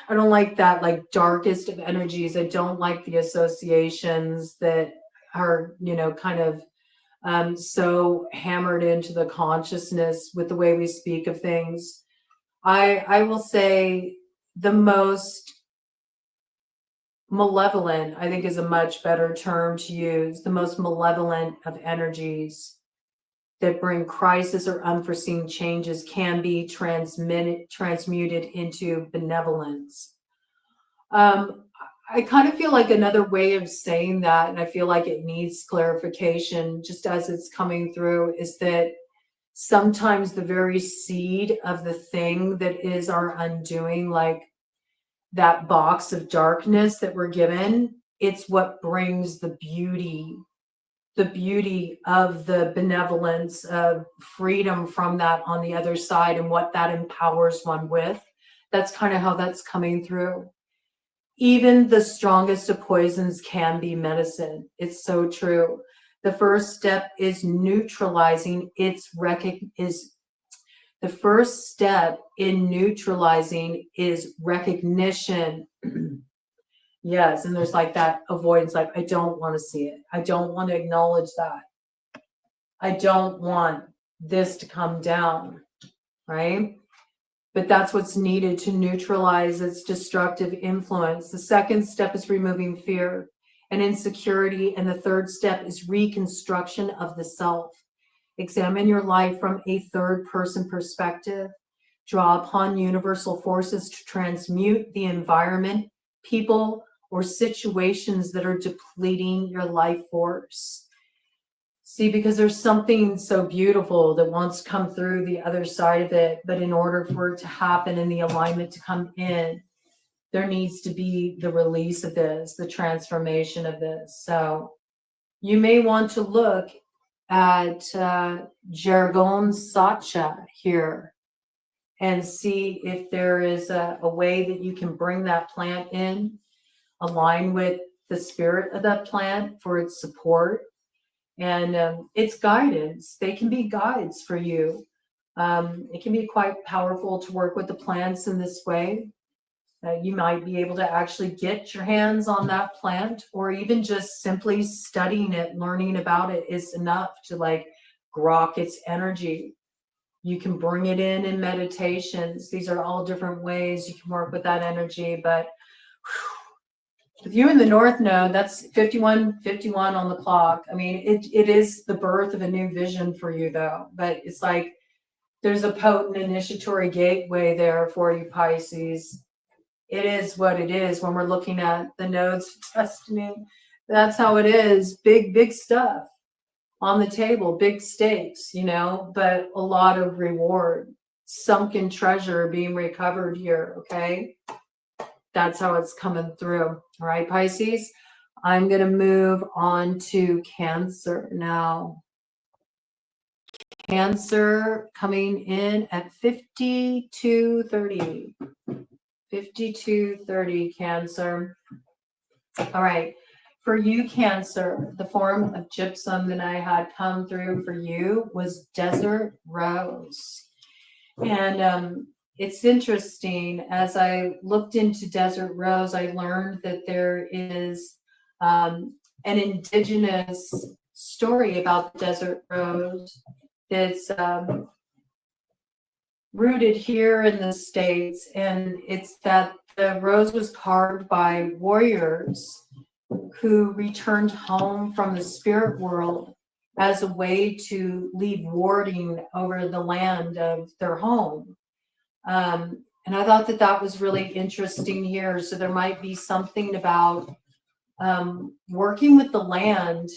like that, like darkest of energies. I don't like the associations that are, you know, kind of so hammered into the consciousness with the way we speak of things. I will say the most malevolent, I think, is a much better term to use. The most malevolent of energies that bring crisis or unforeseen changes can be transmuted into benevolence. I kind of feel like another way of saying that, and I feel like it needs clarification just as it's coming through, is that sometimes the very seed of the thing that is our undoing, like that box of darkness that we're given, it's what brings the beauty of the benevolence of freedom from that on the other side, and what that empowers one with. That's kind of how that's coming through. Even the strongest of poisons can be medicine. It's so true. The first step is neutralizing the first step in neutralizing is recognition. Yes, and there's like that avoidance, like, I don't want to see it. I don't want to acknowledge that. I don't want this to come down, right? But that's what's needed to neutralize its destructive influence. The second step is removing fear and insecurity, and the third step is reconstruction of the self. Examine your life from a third-person perspective. Draw upon universal forces to transmute the environment, people, or situations that are depleting your life force. See, because there's something so beautiful that wants to come through the other side of it, but in order for it to happen and the alignment to come in, there needs to be the release of this, the transformation of this. So you may want to look at Jargon Satcha here and see if there is a way that you can bring that plant in, align with the spirit of that plant for its support and its guidance. They can be guides for you. It can be quite powerful to work with the plants in this way. You might be able to actually get your hands on that plant, or even just simply studying it, learning about it is enough to like grok its energy. You can bring it in meditations. These are all different ways you can work with that energy. But with you in the North Node, that's 51 on the clock. I mean, it is the birth of a new vision for you, though. But it's like there's a potent initiatory gateway there for you, Pisces. It is what it is when we're looking at the nodes of destiny. That's how it is. Big stuff on the table, big stakes, but a lot of reward, sunken treasure being recovered here, okay? That's how it's coming through. All right, Pisces, I'm going to move on to Cancer now. Cancer coming in at 5230. 5230, Cancer. All right. For you, Cancer, the form of gypsum that I had come through for you was desert rose. And it's interesting. As I looked into desert rose, I learned that there is an indigenous story about desert rose that's rooted here in the States, and it's that the rose was carved by warriors who returned home from the spirit world as a way to leave warding over the land of their home. And I thought that that was really interesting here. So there might be something about working with the land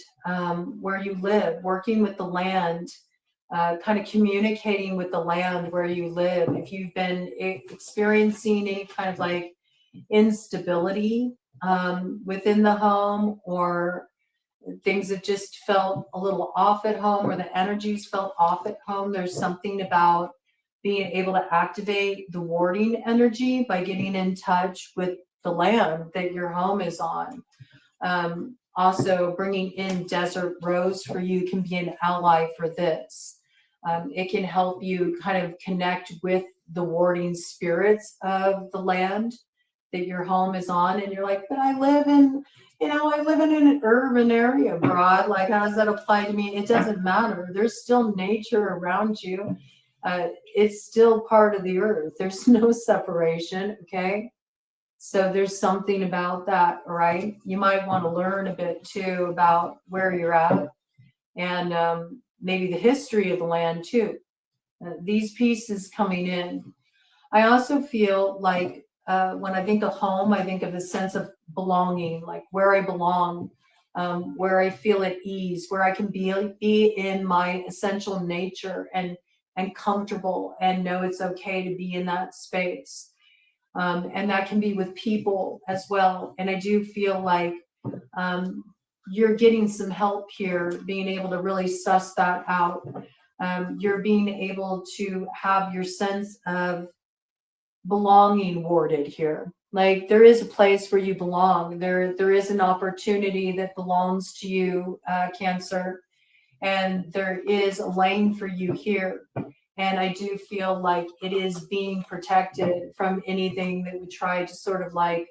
where you live, working with the land, kind of communicating with the land where you live. If you've been experiencing any kind of like instability within the home, or things that just felt a little off at home, or the energies felt off at home, there's something about being able to activate the warding energy by getting in touch with the land that your home is on. Also, bringing in desert rose for you can be an ally for this. It can help you kind of connect with the warding spirits of the land that your home is on. And you're like, but I live in an urban area, Broad. Like, how does that apply to me? It doesn't matter. There's still nature around you. It's still part of the earth. There's no separation, okay? So there's something about that, all right? You might want to learn a bit, too, about where you're at, and maybe the history of the land, too. These pieces coming in. I also feel like when I think of home, I think of a sense of belonging, like where I belong, where I feel at ease, where I can be in my essential nature and comfortable and know it's okay to be in that space. And that can be with people as well. And I do feel like um, you're getting some help here, being able to really suss that out. You're being able to have your sense of belonging warded here. Like there is a place where you belong. There is an opportunity that belongs to you, Cancer, and there is a lane for you here. And I do feel like it is being protected from anything that would try to sort of like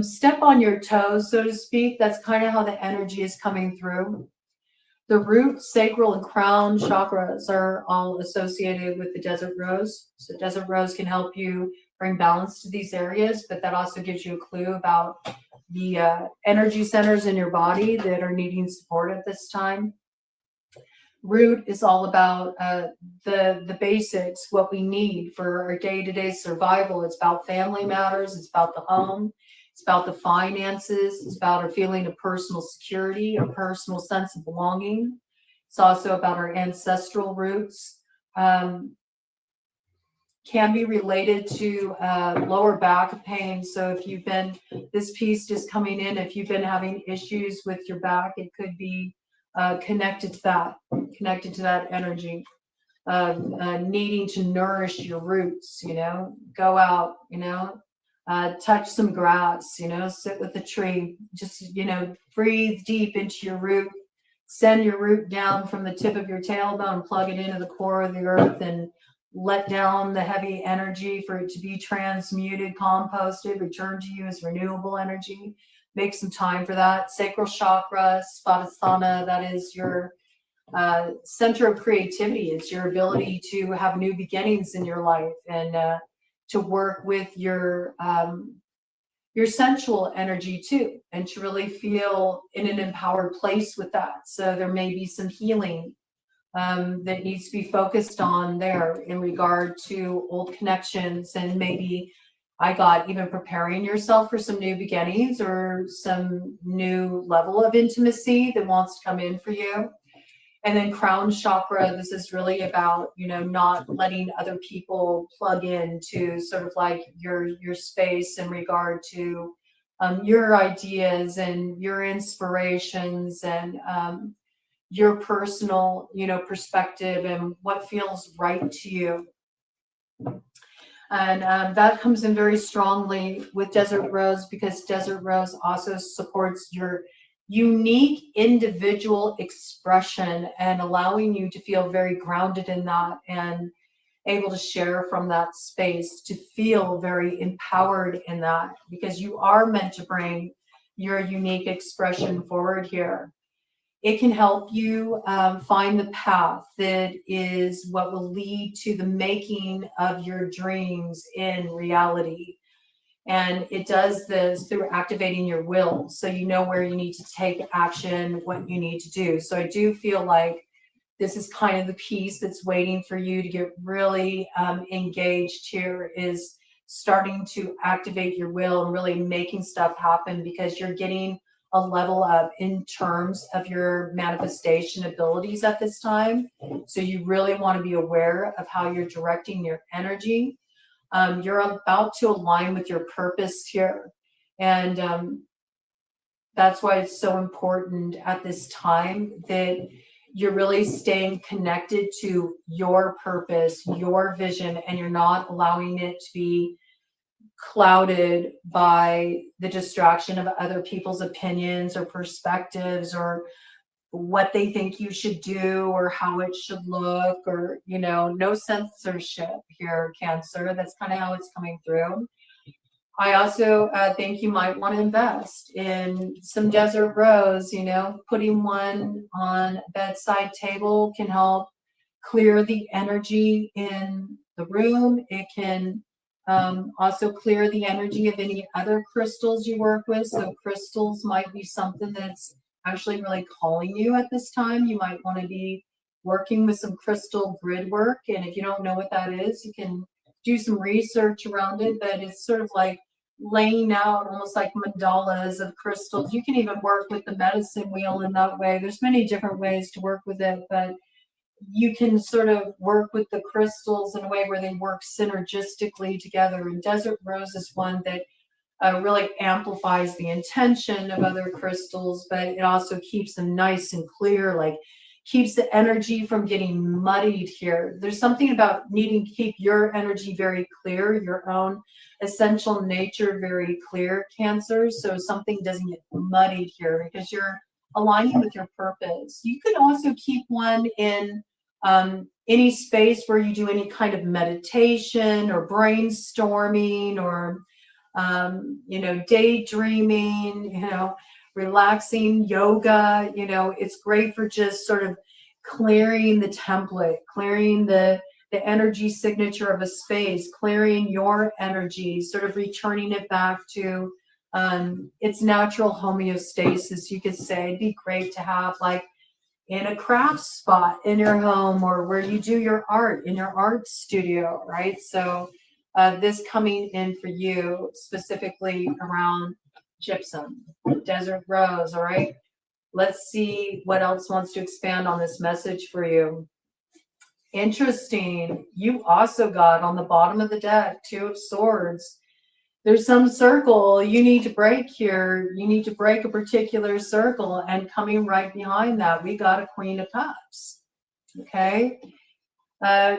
step on your toes, so to speak. That's kind of how the energy is coming through. The root, sacral, and crown chakras are all associated with the desert rose. So desert rose can help you bring balance to these areas, but that also gives you a clue about the energy centers in your body that are needing support at this time. Root is all about the basics, what we need for our day-to-day survival. It's about family matters. It's about the home. It's about the finances. It's about our feeling of personal security, a personal sense of belonging. It's also about our ancestral roots. Can be related to lower back pain. So if you've been, this piece just coming in, if you've been having issues with your back, it could be connected to that energy of needing to nourish your roots, go out, touch some grass, sit with a tree, just, breathe deep into your root, send your root down from the tip of your tailbone, plug it into the core of the earth, and let down the heavy energy for it to be transmuted, composted, returned to you as renewable energy. Make some time for that. Sacral chakra, Svadhisthana, that is your center of creativity. It's your ability to have new beginnings in your life and to work with your sensual energy too, and to really feel in an empowered place with that. So there may be some healing that needs to be focused on there in regard to old connections, and maybe I got even preparing yourself for some new beginnings or some new level of intimacy that wants to come in for you. And then crown chakra, this is really about, not letting other people plug into sort of like your space in regard to your ideas and your inspirations and your personal, perspective and what feels right to you. And that comes in very strongly with Desert Rose, because Desert Rose also supports your unique individual expression and allowing you to feel very grounded in that and able to share from that space, to feel very empowered in that, because you are meant to bring your unique expression forward here. It can help you find the path that is what will lead to the making of your dreams in reality. And it does this through activating your will. So you know where you need to take action, what you need to do. So I do feel like this is kind of the piece that's waiting for you to get really engaged here, is starting to activate your will and really making stuff happen, because you're getting a level up in terms of your manifestation abilities at this time. So you really want to be aware of how you're directing your energy. You're about to align with your purpose here. And that's why it's so important at this time that you're really staying connected to your purpose, your vision, and you're not allowing it to be clouded by the distraction of other people's opinions or perspectives or what they think you should do or how it should look, or, no censorship here, Cancer. That's kind of how it's coming through. I also think you might want to invest in some Desert Rose. Putting one on a bedside table can help clear the energy in the room. It can also clear the energy of any other crystals you work with. So crystals might be something that's actually really calling you at this time. You might want to be working with some crystal grid work. And if you don't know what that is, you can do some research around it, but it's sort of like laying out almost like mandalas of crystals. You can even work with the medicine wheel in that way. There's many different ways to work with it, but you can sort of work with the crystals in a way where they work synergistically together. And desert rose is one that really amplifies the intention of other crystals, but it also keeps them nice and clear, like keeps the energy from getting muddied here. There's something about needing to keep your energy very clear, your own essential nature very clear, Cancer, so something doesn't get muddied here because you're aligning with your purpose. You could also keep one in any space where you do any kind of meditation or brainstorming or daydreaming, relaxing, yoga, it's great for just sort of clearing the template, clearing the energy signature of a space, clearing your energy, sort of returning it back to its natural homeostasis, you could say. It'd be great to have like in a craft spot in your home or where you do your art, in your art studio, right? So this coming in for you specifically around gypsum, desert rose, all right? Let's see what else wants to expand on this message for you. Interesting. You also got on the bottom of the deck, 2 of Swords. There's some circle you need to break here. You need to break a particular circle, and coming right behind that, we got a Queen of Cups. Okay?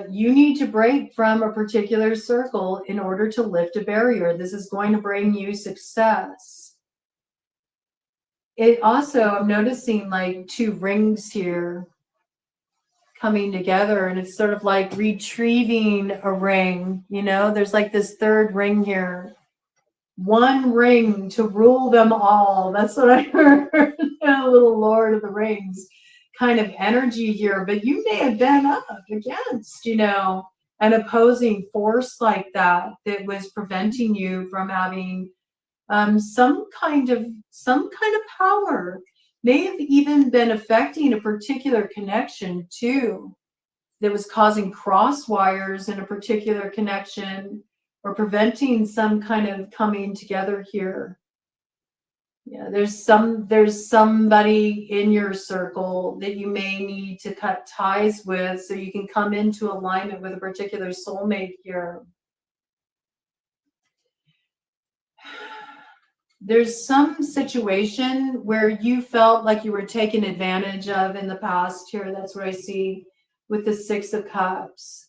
You need to break from a particular circle in order to lift a barrier. This is going to bring you success. It also, I'm noticing like 2 rings here coming together, and it's sort of like retrieving a ring. There's like this 3rd ring here. 1 ring to rule them all. That's what I heard. A little Lord of the Rings kind of energy here, but you may have been up against, an opposing force like that was preventing you from having some kind of power. May have even been affecting a particular connection too, that was causing cross wires in a particular connection or preventing some kind of coming together here. Yeah, there's somebody in your circle that you may need to cut ties with so you can come into alignment with a particular soulmate here. There's some situation where you felt like you were taken advantage of in the past here. That's what I see with the 6 of Cups.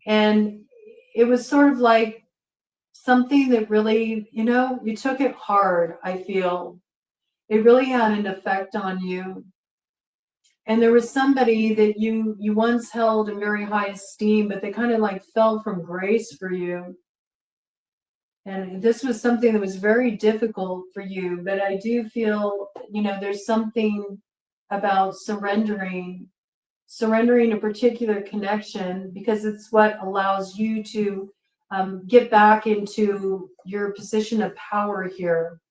And it was sort of like something that really, you took it hard, I feel. It really had an effect on you. And there was somebody that you once held in very high esteem, but they kind of like fell from grace for you. And this was something that was very difficult for you. But I do feel, there's something about surrendering a particular connection, because it's what allows you to get back into your position of power here.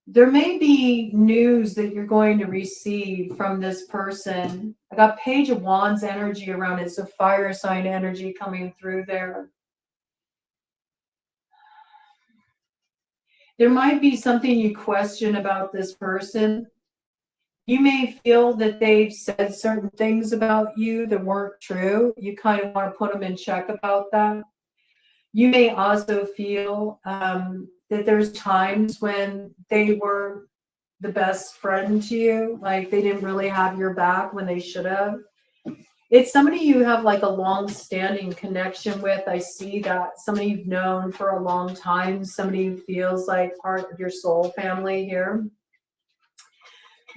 There may be news that you're going to receive from this person. I got Page of Wands energy around it, so fire sign energy coming through there. There might be something you question about this person. You may feel that they've said certain things about you that weren't true. You kind of want to put them in check about that. You may also feel that there's times when they were the best friend to you, like they didn't really have your back when they should have. It's somebody you have like a long-standing connection with. I see that. Somebody you've known for a long time, somebody who feels like part of your soul family here.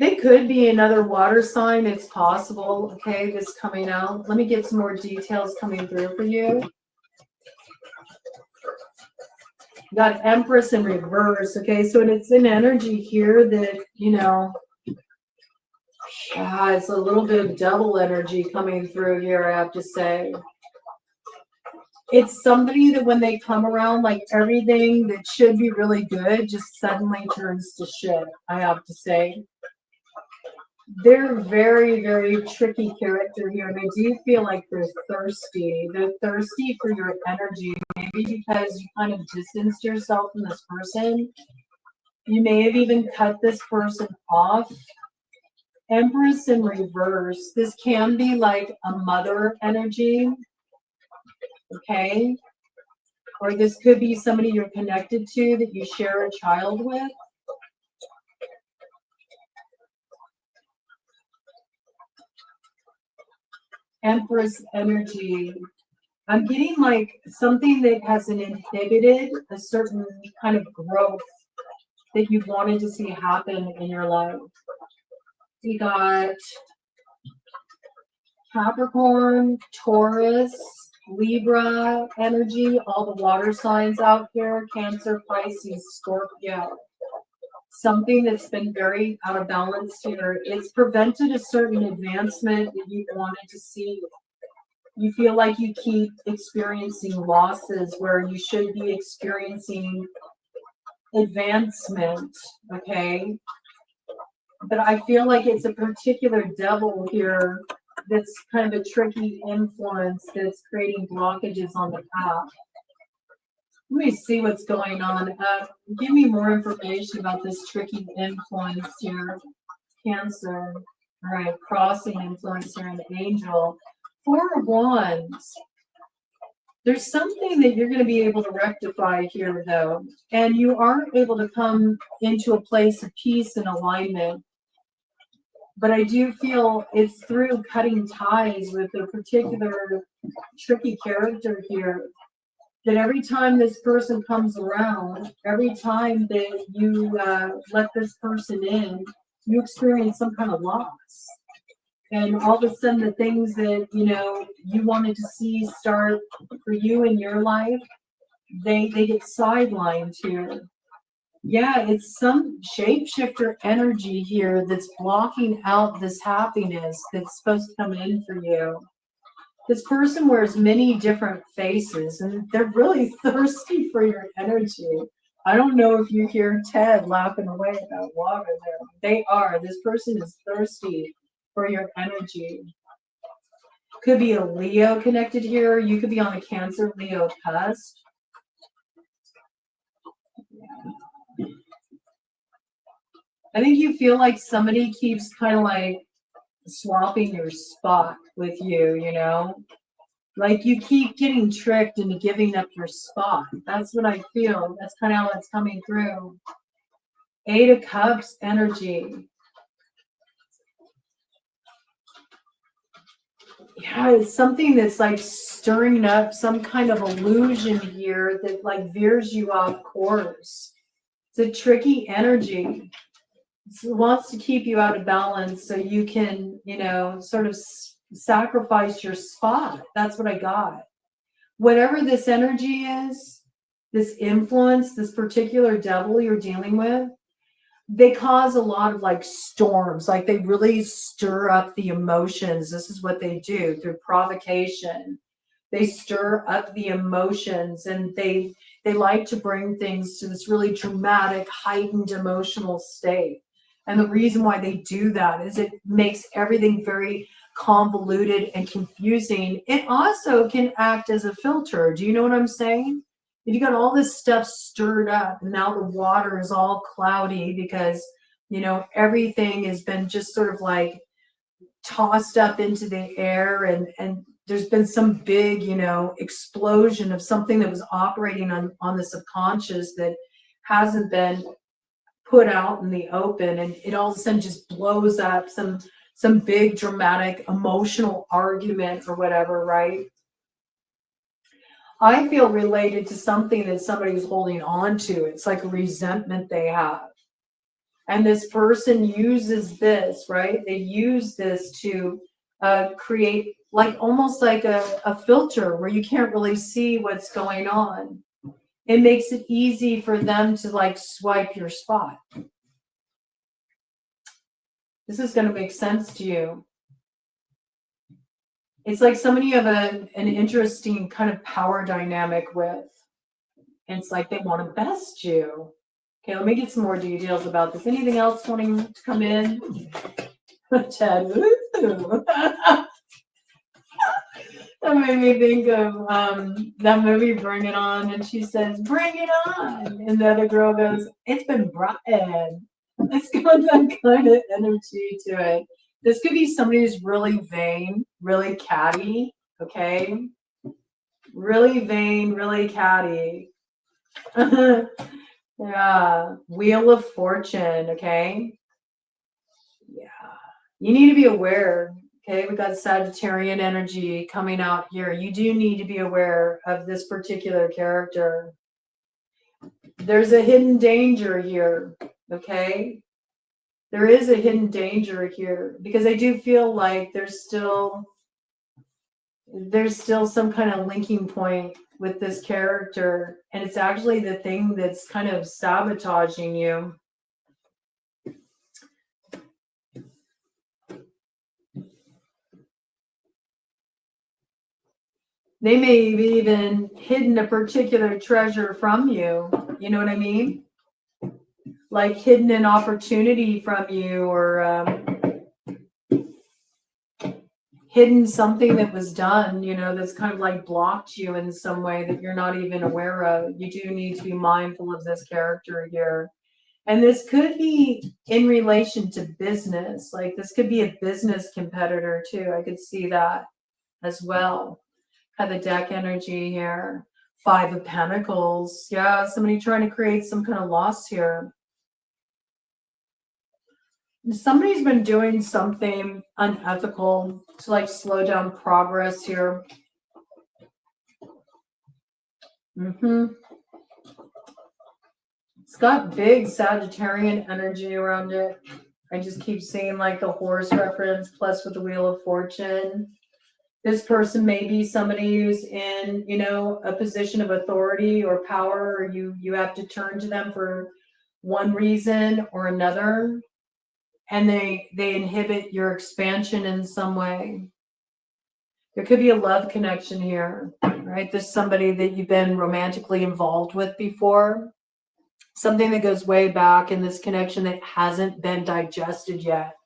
They could be another water sign. It's possible. Okay, this coming out. Let me get some more details coming through for you. Got Empress in reverse. Okay, so it's an energy here that, it's a little bit of double energy coming through here, I have to say. It's somebody that when they come around, like everything that should be really good just suddenly turns to shit, I have to say. They're very, very tricky character here. And I do feel like they're thirsty. They're thirsty for your energy, maybe because you kind of distanced yourself from this person. You may have even cut this person off. Empress in reverse. This can be like a mother energy, okay? Or this could be somebody you're connected to that you share a child with. Empress energy. I'm getting like something that has inhibited a certain kind of growth that you've wanted to see happen in your life. We got Capricorn, Taurus, Libra energy, all the water signs out here, Cancer, Pisces, Scorpio. Something that's been very out of balance here. It's prevented a certain advancement that you wanted to see. You feel like you keep experiencing losses where you should be experiencing advancement, okay? But I feel like it's a particular devil here that's kind of a tricky influence that's creating blockages on the path. Let me see what's going on. Give me more information about this tricky influence here. Cancer. All right, crossing influence here, an angel. 4 of Wands. There's something that you're going to be able to rectify here, though. And you are able to come into a place of peace and alignment. But I do feel it's through cutting ties with a particular tricky character here. That every time this person comes around, every time that you let this person in, you experience some kind of loss. And all of a sudden, the things that, you wanted to see start for you in your life, they get sidelined here. Yeah, it's some shapeshifter energy here that's blocking out this happiness that's supposed to come in for you. This person wears many different faces and they're really thirsty for your energy. I don't know if you hear Ted laughing away at that water there. They are. This person is thirsty for your energy. Could be a Leo connected here. You could be on a Cancer Leo cusp. Yeah. I think you feel like somebody keeps kind of like swapping your spot with you. Like you keep getting tricked into giving up your spot. That's what I feel. That's kind of how it's coming through. 8 of Cups energy. Yeah, it's something that's like stirring up some kind of illusion here that like veers you off course. It's a tricky energy. It wants to keep you out of balance so you can, sort of sacrifice your spot. That's what I got. Whatever this energy is, this influence, this particular devil you're dealing with, they cause a lot of like storms. Like they really stir up the emotions. This is what they do through provocation. They stir up the emotions and they like to bring things to this really dramatic, heightened emotional state. And the reason why they do that is it makes everything very convoluted and confusing. It also can act as a filter. Do you know what I'm saying? If you got all this stuff stirred up and now the water is all cloudy because, everything has been just sort of like tossed up into the air and there's been some big, explosion of something that was operating on the subconscious that hasn't been put out in the open, and it all of a sudden just blows up some big dramatic emotional argument or whatever, right? I feel related to something that somebody's holding on to. It's like a resentment they have. And this person uses this, right? They use this to create like almost like a filter where you can't really see what's going on. It makes it easy for them to like swipe your spot. This is going to make sense to you. It's like somebody you have an interesting kind of power dynamic with. And it's like they want to best you. Okay, let me get some more details about this. Anything else wanting to come in? Chad, woo. That made me think of that movie Bring It On, and she says, "Bring it on," and the other girl goes, "It's been brought in." It's got that kind of energy to it. This could be somebody who's really vain, really catty, okay? Really vain, really catty. Yeah. Wheel of Fortune, okay? Yeah. You need to be aware. Okay, we got Sagittarian energy coming out here. You do need to be aware of this particular character. There's a hidden danger here. Okay, there is a hidden danger here because I do feel like there's still some kind of linking point with this character, and it's actually the thing that's kind of sabotaging you. They may have even hidden a particular treasure from you. You know what I mean? Like hidden an opportunity from you, or hidden something that was done, that's kind of like blocked you in some way that you're not even aware of. You do need to be mindful of this character here. And this could be in relation to business. Like this could be a business competitor too. I could see that as well. Have the deck energy here. 5 of Pentacles. Yeah, somebody trying to create some kind of loss here. Somebody's been doing something unethical to like slow down progress here. It's got big Sagittarian energy around it. I just keep seeing like the horse reference plus with the Wheel of Fortune. This person may be somebody who's in, a position of authority or power, or you have to turn to them for one reason or another, and they inhibit your expansion in some way. There could be a love connection here, right? There's somebody that you've been romantically involved with before, something that goes way back in this connection that hasn't been digested yet.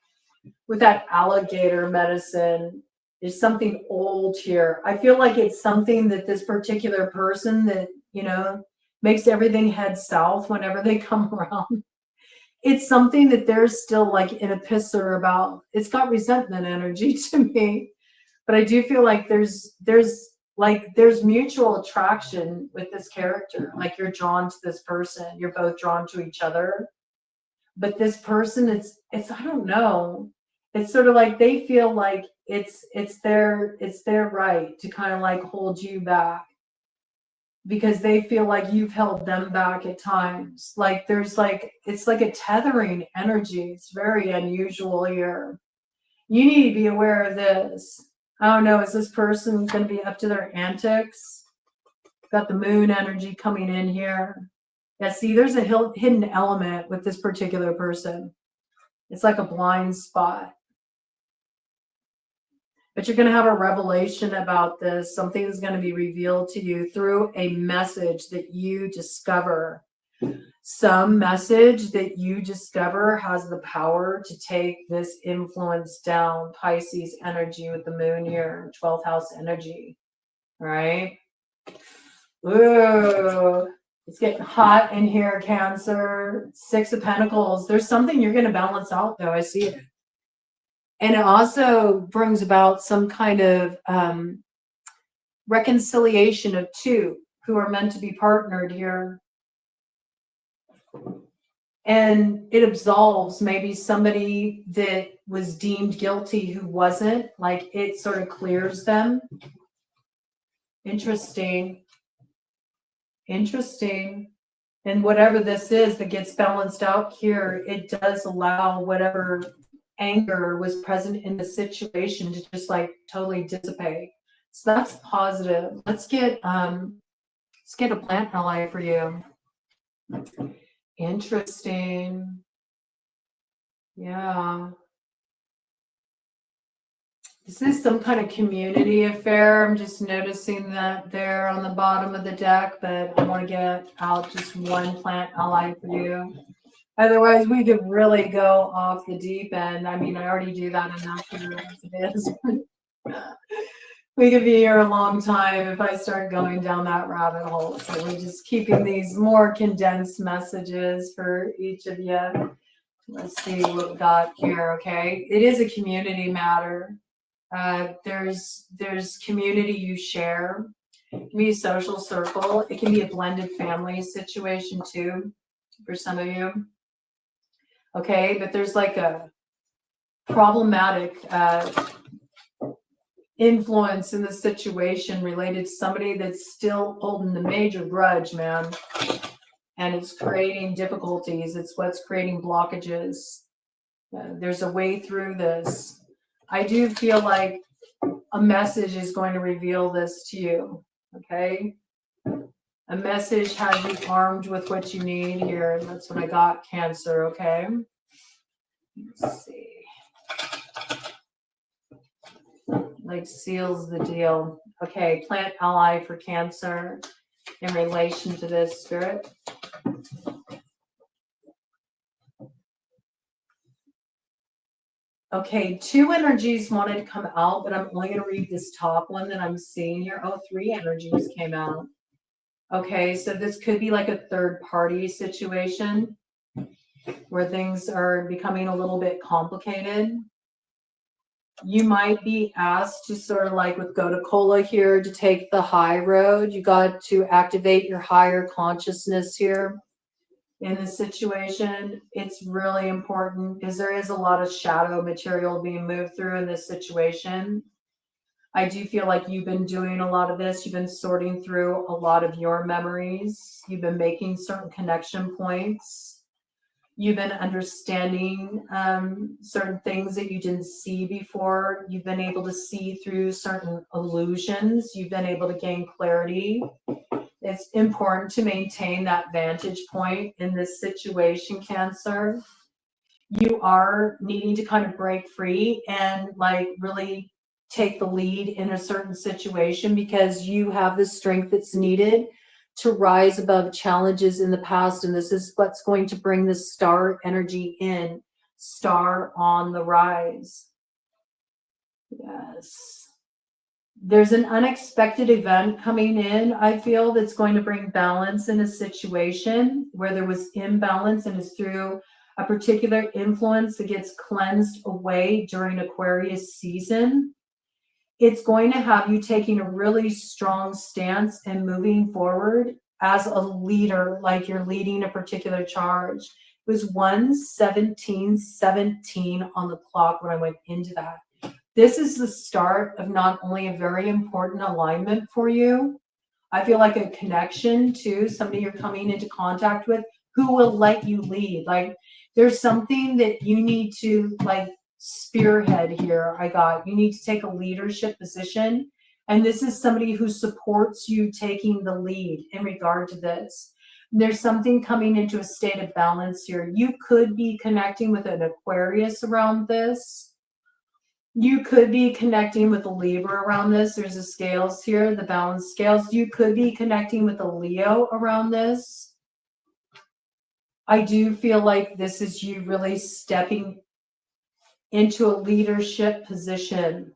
With that alligator medicine, there's something old here. I feel like it's something that this particular person that, makes everything head south whenever they come around. It's something that they're still like in a pisser about. It's got resentment energy to me. But I do feel like there's mutual attraction with this character. Like you're drawn to this person. You're both drawn to each other. But this person, it's I don't know. It's sort of like they feel like it's their right to kind of like hold you back because they feel like you've held them back at times. Like there's like, it's like a tethering energy. It's very unusual here. You need to be aware of this. I don't know, is this person going to be up to their antics? Got the moon energy coming in here. Yeah, see, there's a hidden element with this particular person. It's like a blind spot. But you're going to have a revelation about this. Something is going to be revealed to you through a message that you discover. Some message that you discover has the power to take this influence down. Pisces energy with the moon here, 12th house energy. All right. Ooh, it's getting hot in here, Cancer. 6 of Pentacles. There's something you're going to balance out, though. I see it. And it also brings about some kind of reconciliation of two who are meant to be partnered here. And it absolves maybe somebody that was deemed guilty who wasn't. Like it sort of clears them. Interesting. And whatever this is that gets balanced out here, it does allow whatever anger was present in the situation to just like totally dissipate. So that's positive. Let's get a plant ally for you. Interesting. Yeah. This is some kind of community affair. I'm just noticing that there on the bottom of the deck, but I want to get out just one plant ally for you. Otherwise, we could really go off the deep end. I mean, I already do that enough here as it is. We could be here a long time if I start going down that rabbit hole. So we're just keeping these more condensed messages for each of you. Let's see what we got here. Okay, it is a community matter. There's community you share. It can be a social circle. It can be a blended family situation too, for some of you. Okay, but there's like a problematic influence in the situation related to somebody that's still holding the major grudge, man. And it's creating difficulties. It's what's creating blockages. There's a way through this. I do feel like a message is going to reveal this to you. Okay? A message has you armed with what you need here. That's what I got, Cancer. Okay? Let's see. Like seals the deal. Okay, plant ally for Cancer in relation to this, Spirit. Okay, two energies wanted to come out, but I'm only going to read this top one that I'm seeing here. Oh, three energies came out. Okay, so this could be like a third party situation where things are becoming a little bit complicated. You might be asked to sort of like with Goda-Cola here to take the high road. You got to activate your higher consciousness here in this situation. It's really important because there is a lot of shadow material being moved through in this situation. I do feel like you've been doing a lot of this. You've been sorting through a lot of your memories. You've been making certain connection points. You've been understanding certain things that you didn't see before. You've been able to see through certain illusions. You've been able to gain clarity. It's important to maintain that vantage point in this situation, Cancer. You are needing to kind of break free and like really take the lead in a certain situation because you have the strength that's needed to rise above challenges in the past. And this is what's going to bring the star energy in. Star on the rise. Yes. There's an unexpected event coming in, I feel, that's going to bring balance in a situation where there was imbalance and is through a particular influence that gets cleansed away during Aquarius season. It's going to have you taking a really strong stance and moving forward as a leader, like you're leading a particular charge. It was 1:17:17 on the clock when I went into that. This is the start of not only a very important alignment for you, I feel like a connection to somebody you're coming into contact with who will let you lead. Like there's something that you need to like spearhead here. You need to take a leadership position. And this is somebody who supports you taking the lead in regard to this. There's something coming into a state of balance here. You could be connecting with an Aquarius around this. You could be connecting with a Libra around this. There's the scales here, the balance scales. You could be connecting with a Leo around this. I do feel like this is you really stepping into a leadership position.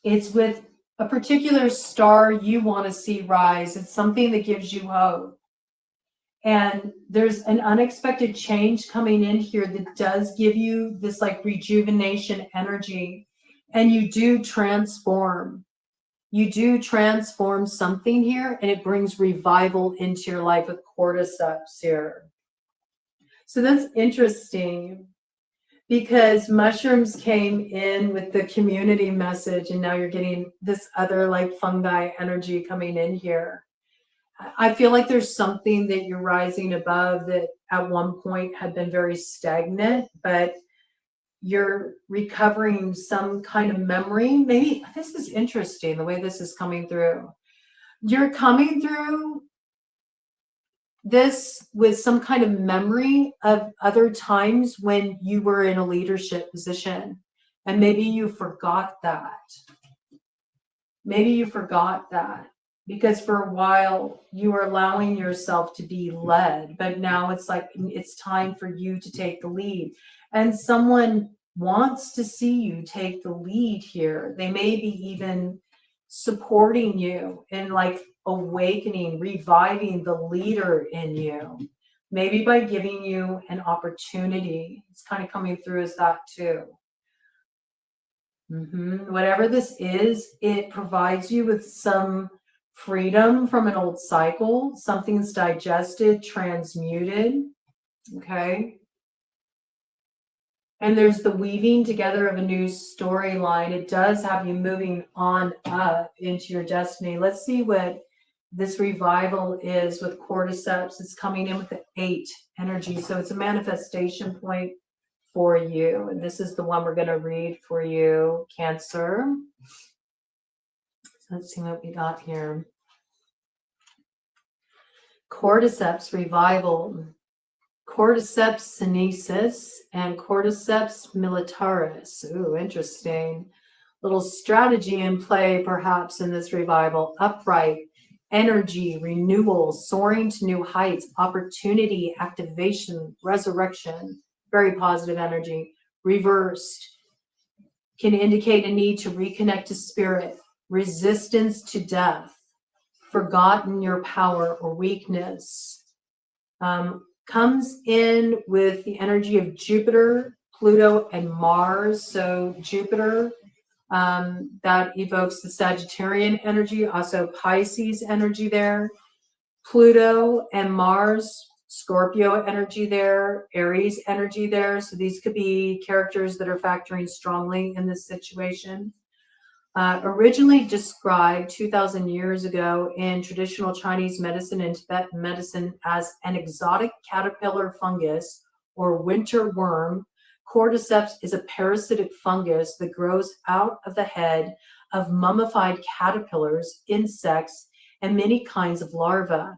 It's with a particular star you want to see rise. It's something that gives you hope. And there's an unexpected change coming in here that does give you this like rejuvenation energy. And you do transform. You do transform something here, and it brings revival into your life with cordyceps here. So that's interesting because mushrooms came in with the community message, and now you're getting this other like fungi energy coming in here. I feel like there's something that you're rising above that at one point had been very stagnant, but you're recovering some kind of memory. Maybe this is interesting, the way this is coming through. You're coming through this with some kind of memory of other times when you were in a leadership position, and maybe you forgot that. Maybe you forgot that. because for a while you were allowing yourself to be led, but now it's like it's time for you to take the lead. And someone wants to see you take the lead here. They may be even supporting you in like awakening, reviving the leader in you, maybe by giving you an opportunity. It's kind of coming through as that too. Whatever this is, it provides you with some freedom from an old cycle. Something's digested, transmuted. Okay. And there's the weaving together of a new storyline. It does have you moving on up into your destiny. Let's see what this revival is with cordyceps. It's coming in with the 8 energy. So it's a manifestation point for you. And this is the one we're going to read for you, Cancer. So let's see what we got here. Cordyceps revival. Cordyceps sinensis and Cordyceps militaris. Ooh, interesting. Little strategy in play, perhaps, in this revival. Upright, energy, renewal, soaring to new heights, opportunity, activation, resurrection. Very positive energy. Reversed can indicate a need to reconnect to spirit, resistance to death, forgotten your power or weakness. Comes in with the energy of Jupiter, Pluto, and Mars. So Jupiter, that evokes the Sagittarian energy, also Pisces energy there. Pluto and Mars, Scorpio energy there, Aries energy there. So these could be characters that are factoring strongly in this situation. Originally described 2,000 years ago in traditional Chinese medicine and Tibetan medicine as an exotic caterpillar fungus or winter worm, cordyceps is a parasitic fungus that grows out of the head of mummified caterpillars, insects, and many kinds of larvae.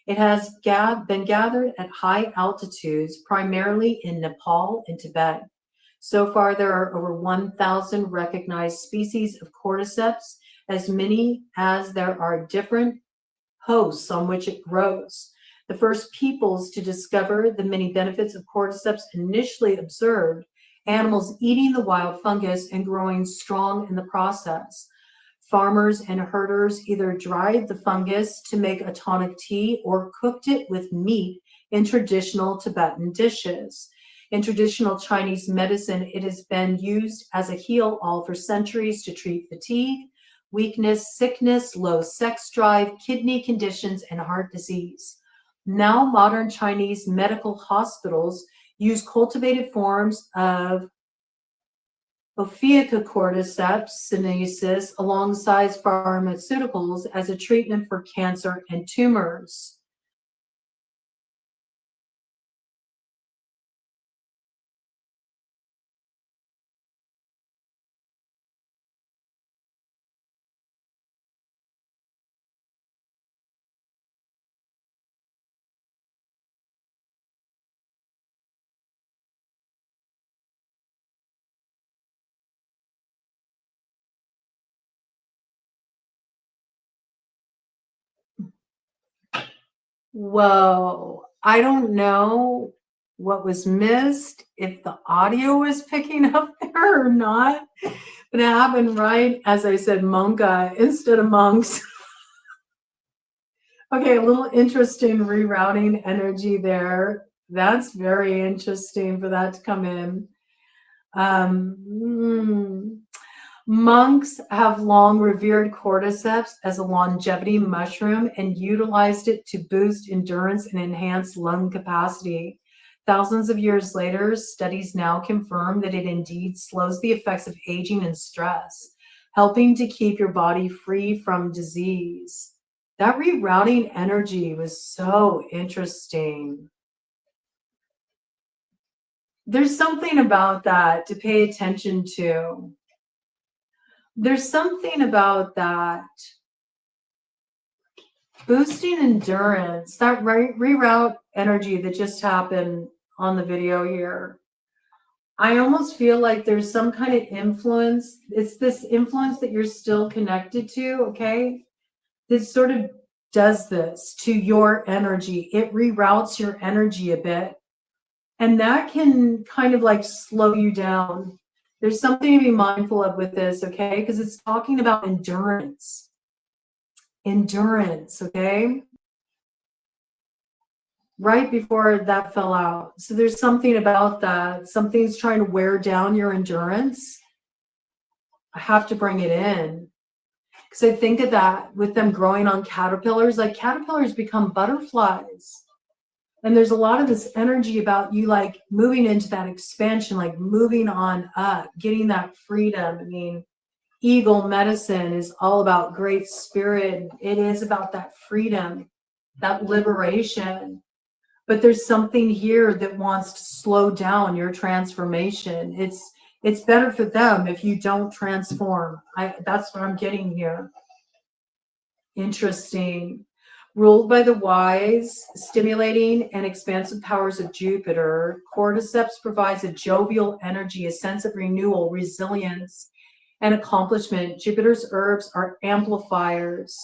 It has been gathered at high altitudes, primarily in Nepal and Tibet. So far, there are over 1,000 recognized species of cordyceps, as many as there are different hosts on which it grows. The first peoples to discover the many benefits of cordyceps initially observed animals eating the wild fungus and growing strong in the process. Farmers and herders either dried the fungus to make a tonic tea or cooked it with meat in traditional Tibetan dishes. In traditional Chinese medicine, it has been used as a heal-all for centuries to treat fatigue, weakness, sickness, low sex drive, kidney conditions, and heart disease. Now, modern Chinese medical hospitals use cultivated forms of Ophioca cordyceps sinensis alongside pharmaceuticals as a treatment for cancer and tumors. Whoa, I don't know what was missed, if the audio was picking up there or not, but it happened right as I said monka instead of monks. Okay, a little interesting rerouting energy there. That's very interesting for that to come in. Monks have long revered cordyceps as a longevity mushroom and utilized it to boost endurance and enhance lung capacity. Thousands of years later, studies now confirm that it indeed slows the effects of aging and stress, helping to keep your body free from disease. That rerouting energy was so interesting. There's something about that to pay attention to. There's something about that. Boosting endurance, that reroute energy that just happened on the video here. I almost feel like there's some kind of influence. It's this influence that you're still connected to, okay? This sort of does this to your energy. It reroutes your energy a bit. And that can kind of like slow you down. There's something to be mindful of with this, okay? Because it's talking about endurance. Endurance, okay? Right before that fell out. So there's something about that. Something's trying to wear down your endurance. I have to bring it in. Because I think of that with them growing on caterpillars. Like caterpillars become butterflies. And there's a lot of this energy about you like moving into that expansion, like moving on up, getting that freedom. I mean, eagle medicine is all about great spirit. It is about that freedom, that liberation. But there's something here that wants to slow down your transformation. It's better for them if you don't transform. That's what I'm getting here. Interesting. Ruled by the wise, stimulating, and expansive powers of Jupiter, cordyceps provides a jovial energy, a sense of renewal, resilience, and accomplishment. Jupiter's herbs are amplifiers,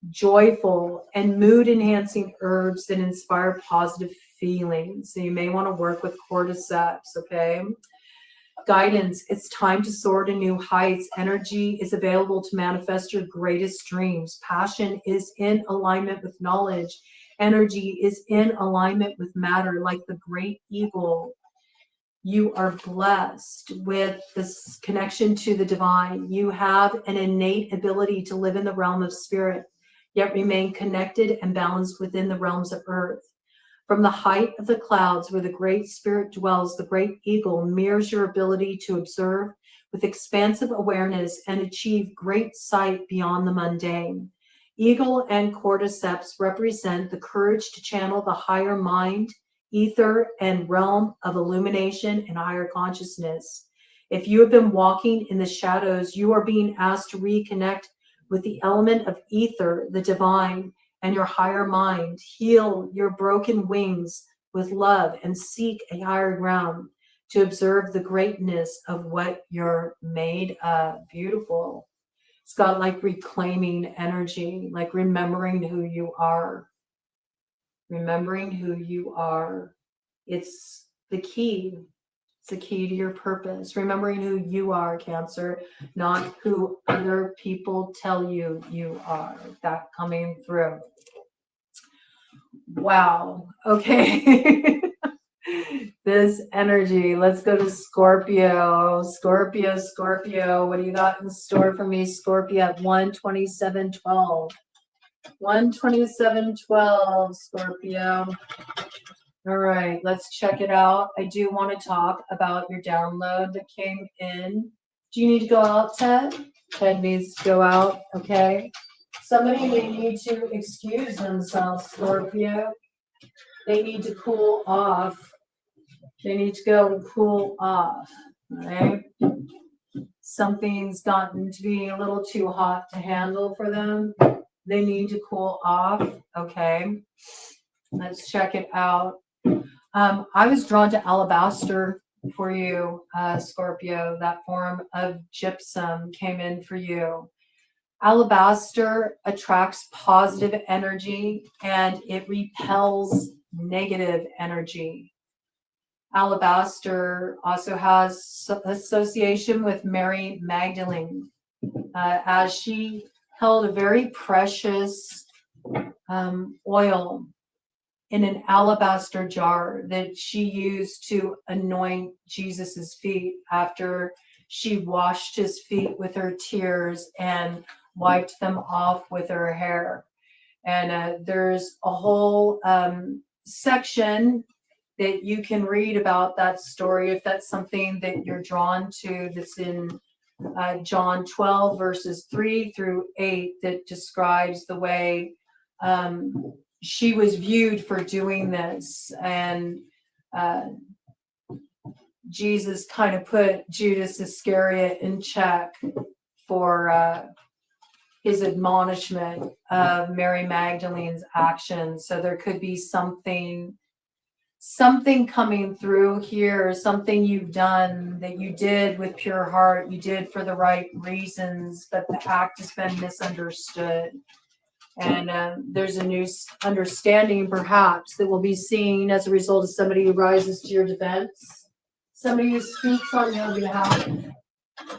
joyful, and mood-enhancing herbs that inspire positive feelings. So you may want to work with cordyceps, okay? Guidance. It's time to soar to new heights. Energy is available to manifest your greatest dreams. Passion is in alignment with knowledge. Energy is in alignment with matter, like the great eagle. You are blessed with this connection to the divine. You have an innate ability to live in the realm of spirit, yet remain connected and balanced within the realms of earth. From the height of the clouds where the great spirit dwells, the great eagle mirrors your ability to observe with expansive awareness and achieve great sight beyond the mundane. Eagle and cordyceps represent the courage to channel the higher mind, ether, and realm of illumination and higher consciousness. If you have been walking in the shadows, you are being asked to reconnect with the element of ether, the divine, and your higher mind. Heal your broken wings with love and seek a higher ground to observe the greatness of what you're made of. Beautiful. It's got like reclaiming energy, like remembering who you are. Remembering who you are. It's the key. It's the key to your purpose. Remembering who you are, Cancer, not who other people tell you you are. That coming through. Wow. Okay. This energy. Let's go to Scorpio. Scorpio. What do you got in store for me, Scorpio, at 127.12? 127.12, Scorpio. All right, let's check it out. I do want to talk about your download that came in. Do you need to go out, Ted? Ted needs to go out, okay? Somebody may need to excuse themselves, Scorpio. They need to cool off. They need to go and cool off, right? Something's gotten to be a little too hot to handle for them. They need to cool off, okay? Let's check it out. I was drawn to alabaster for you, Scorpio. That form of gypsum came in for you. Alabaster attracts positive energy and it repels negative energy. Alabaster also has association with Mary Magdalene, as she held a very precious oil in an alabaster jar that she used to anoint Jesus's feet after she washed his feet with her tears and wiped them off with her hair. And there's a whole section that you can read about that story if that's something that you're drawn to, that's in John 12 verses 3 through 8, that describes the way she was viewed for doing this. And Jesus kind of put Judas Iscariot in check for his admonishment of Mary Magdalene's actions. So there could be something coming through here, something you've done that you did with pure heart, you did for the right reasons, but the act has been misunderstood. And there's a new understanding, perhaps, that will be seen as a result of somebody who rises to your defense, somebody who speaks on your behalf.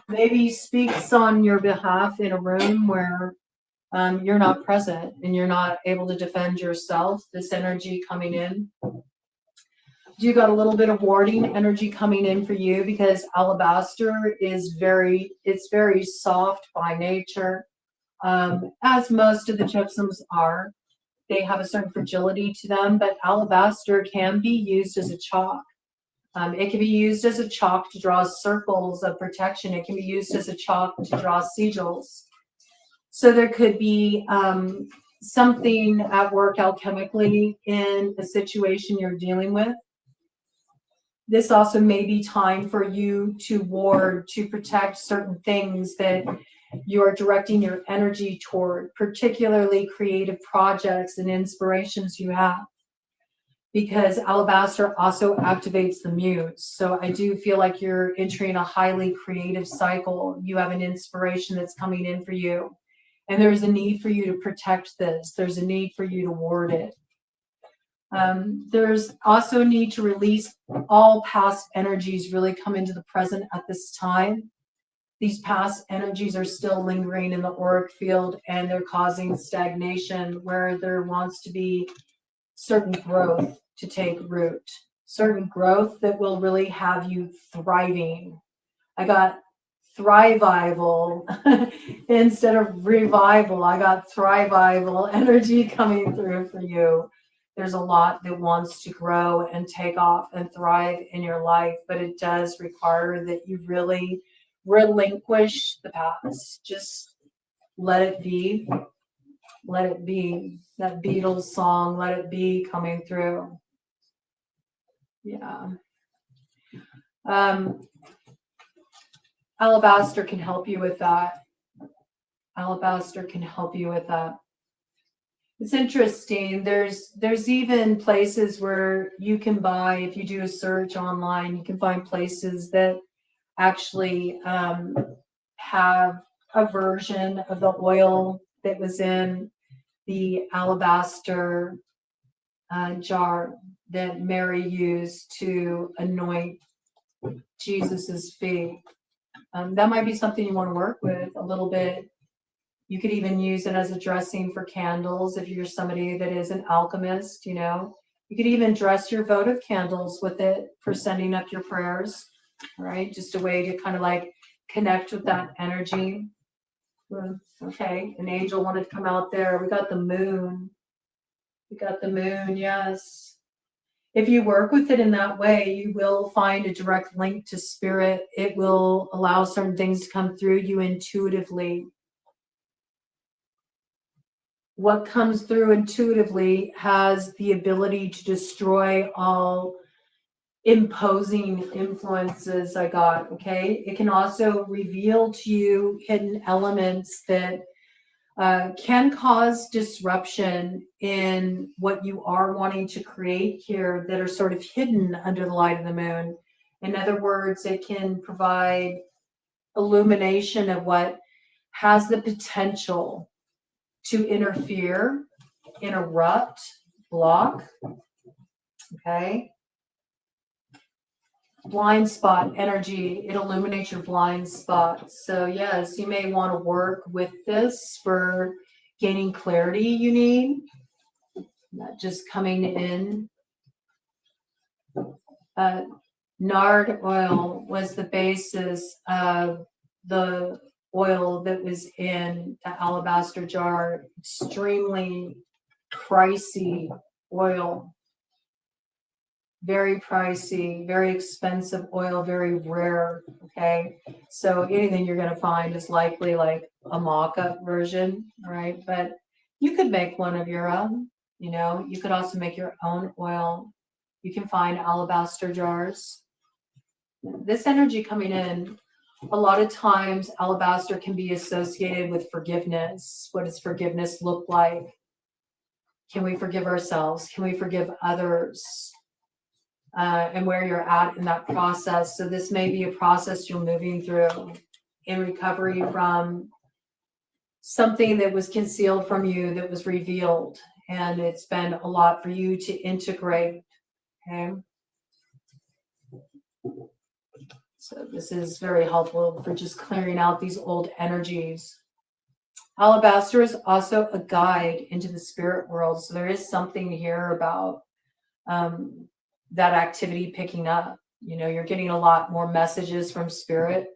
Maybe speaks on your behalf in a room where you're not present and you're not able to defend yourself. This energy coming in. You got a little bit of warding energy coming in for you because alabaster is very soft by nature, as most of the gypsums are. They have a certain fragility to them, but alabaster can be used as a chalk. It can be used as a chalk to draw circles of protection. It can be used as a chalk to draw sigils. So there could be something at work alchemically in a situation you're dealing with. This also may be time for you to ward, to protect certain things that you are directing your energy toward, particularly creative projects and inspirations you have. Because alabaster also activates the muse. So I do feel like you're entering a highly creative cycle. You have an inspiration that's coming in for you. And there's a need for you to protect this. There's a need for you to ward it. There's also a need to release all past energies, really come into the present at this time. These past energies are still lingering in the auric field and they're causing stagnation where there wants to be certain growth to take root, certain growth that will really have you thriving. I got thrivival instead of revival. I got thrivival energy coming through for you. There's a lot that wants to grow and take off and thrive in your life, but it does require that you really relinquish the past. Just let it be. Let it be. That Beatles song, Let It Be, coming through. Yeah. Alabaster can help you with that. Alabaster can help you with that. It's interesting. There's even places where you can buy, if you do a search online, you can find places that actually have a version of the oil that was in the alabaster jar that Mary used to anoint Jesus's feet. That might be something you want to work with a little bit. You could even use it as a dressing for candles if you're somebody that is an alchemist, you know. You could even dress your votive candles with it for sending up your prayers, right? Just a way to kind of like connect with that energy. Okay, an angel wanted to come out there. We got the moon. We got the moon, yes. If you work with it in that way, you will find a direct link to spirit. It will allow certain things to come through you intuitively. What comes through intuitively has the ability to destroy all imposing influences I got, okay? It can also reveal to you hidden elements that can cause disruption in what you are wanting to create here that are sort of hidden under the light of the moon. In other words, it can provide illumination of what has the potential to interfere, interrupt, block, okay? Blind spot energy, it illuminates your blind spot. So yes, you may want to work with this for gaining clarity you need, not just coming in. Nard oil was the basis of the oil that was in the alabaster jar. Extremely pricey oil. Very pricey, very expensive oil, very rare, okay? So anything you're going to find is likely like a mock-up version, right? But you could make one of your own, you know? You could also make your own oil. You can find alabaster jars. This energy coming in, a lot of times alabaster can be associated with forgiveness. What does forgiveness look like? Can we forgive ourselves? Can we forgive others? And where you're at in that process. So this may be a process you're moving through in recovery from something that was concealed from you that was revealed, and it's been a lot for you to integrate. Okay. So this is very helpful for just clearing out these old energies. Alabaster is also a guide into the spirit world. So there is something here about that activity picking up. You know, you're getting a lot more messages from spirit.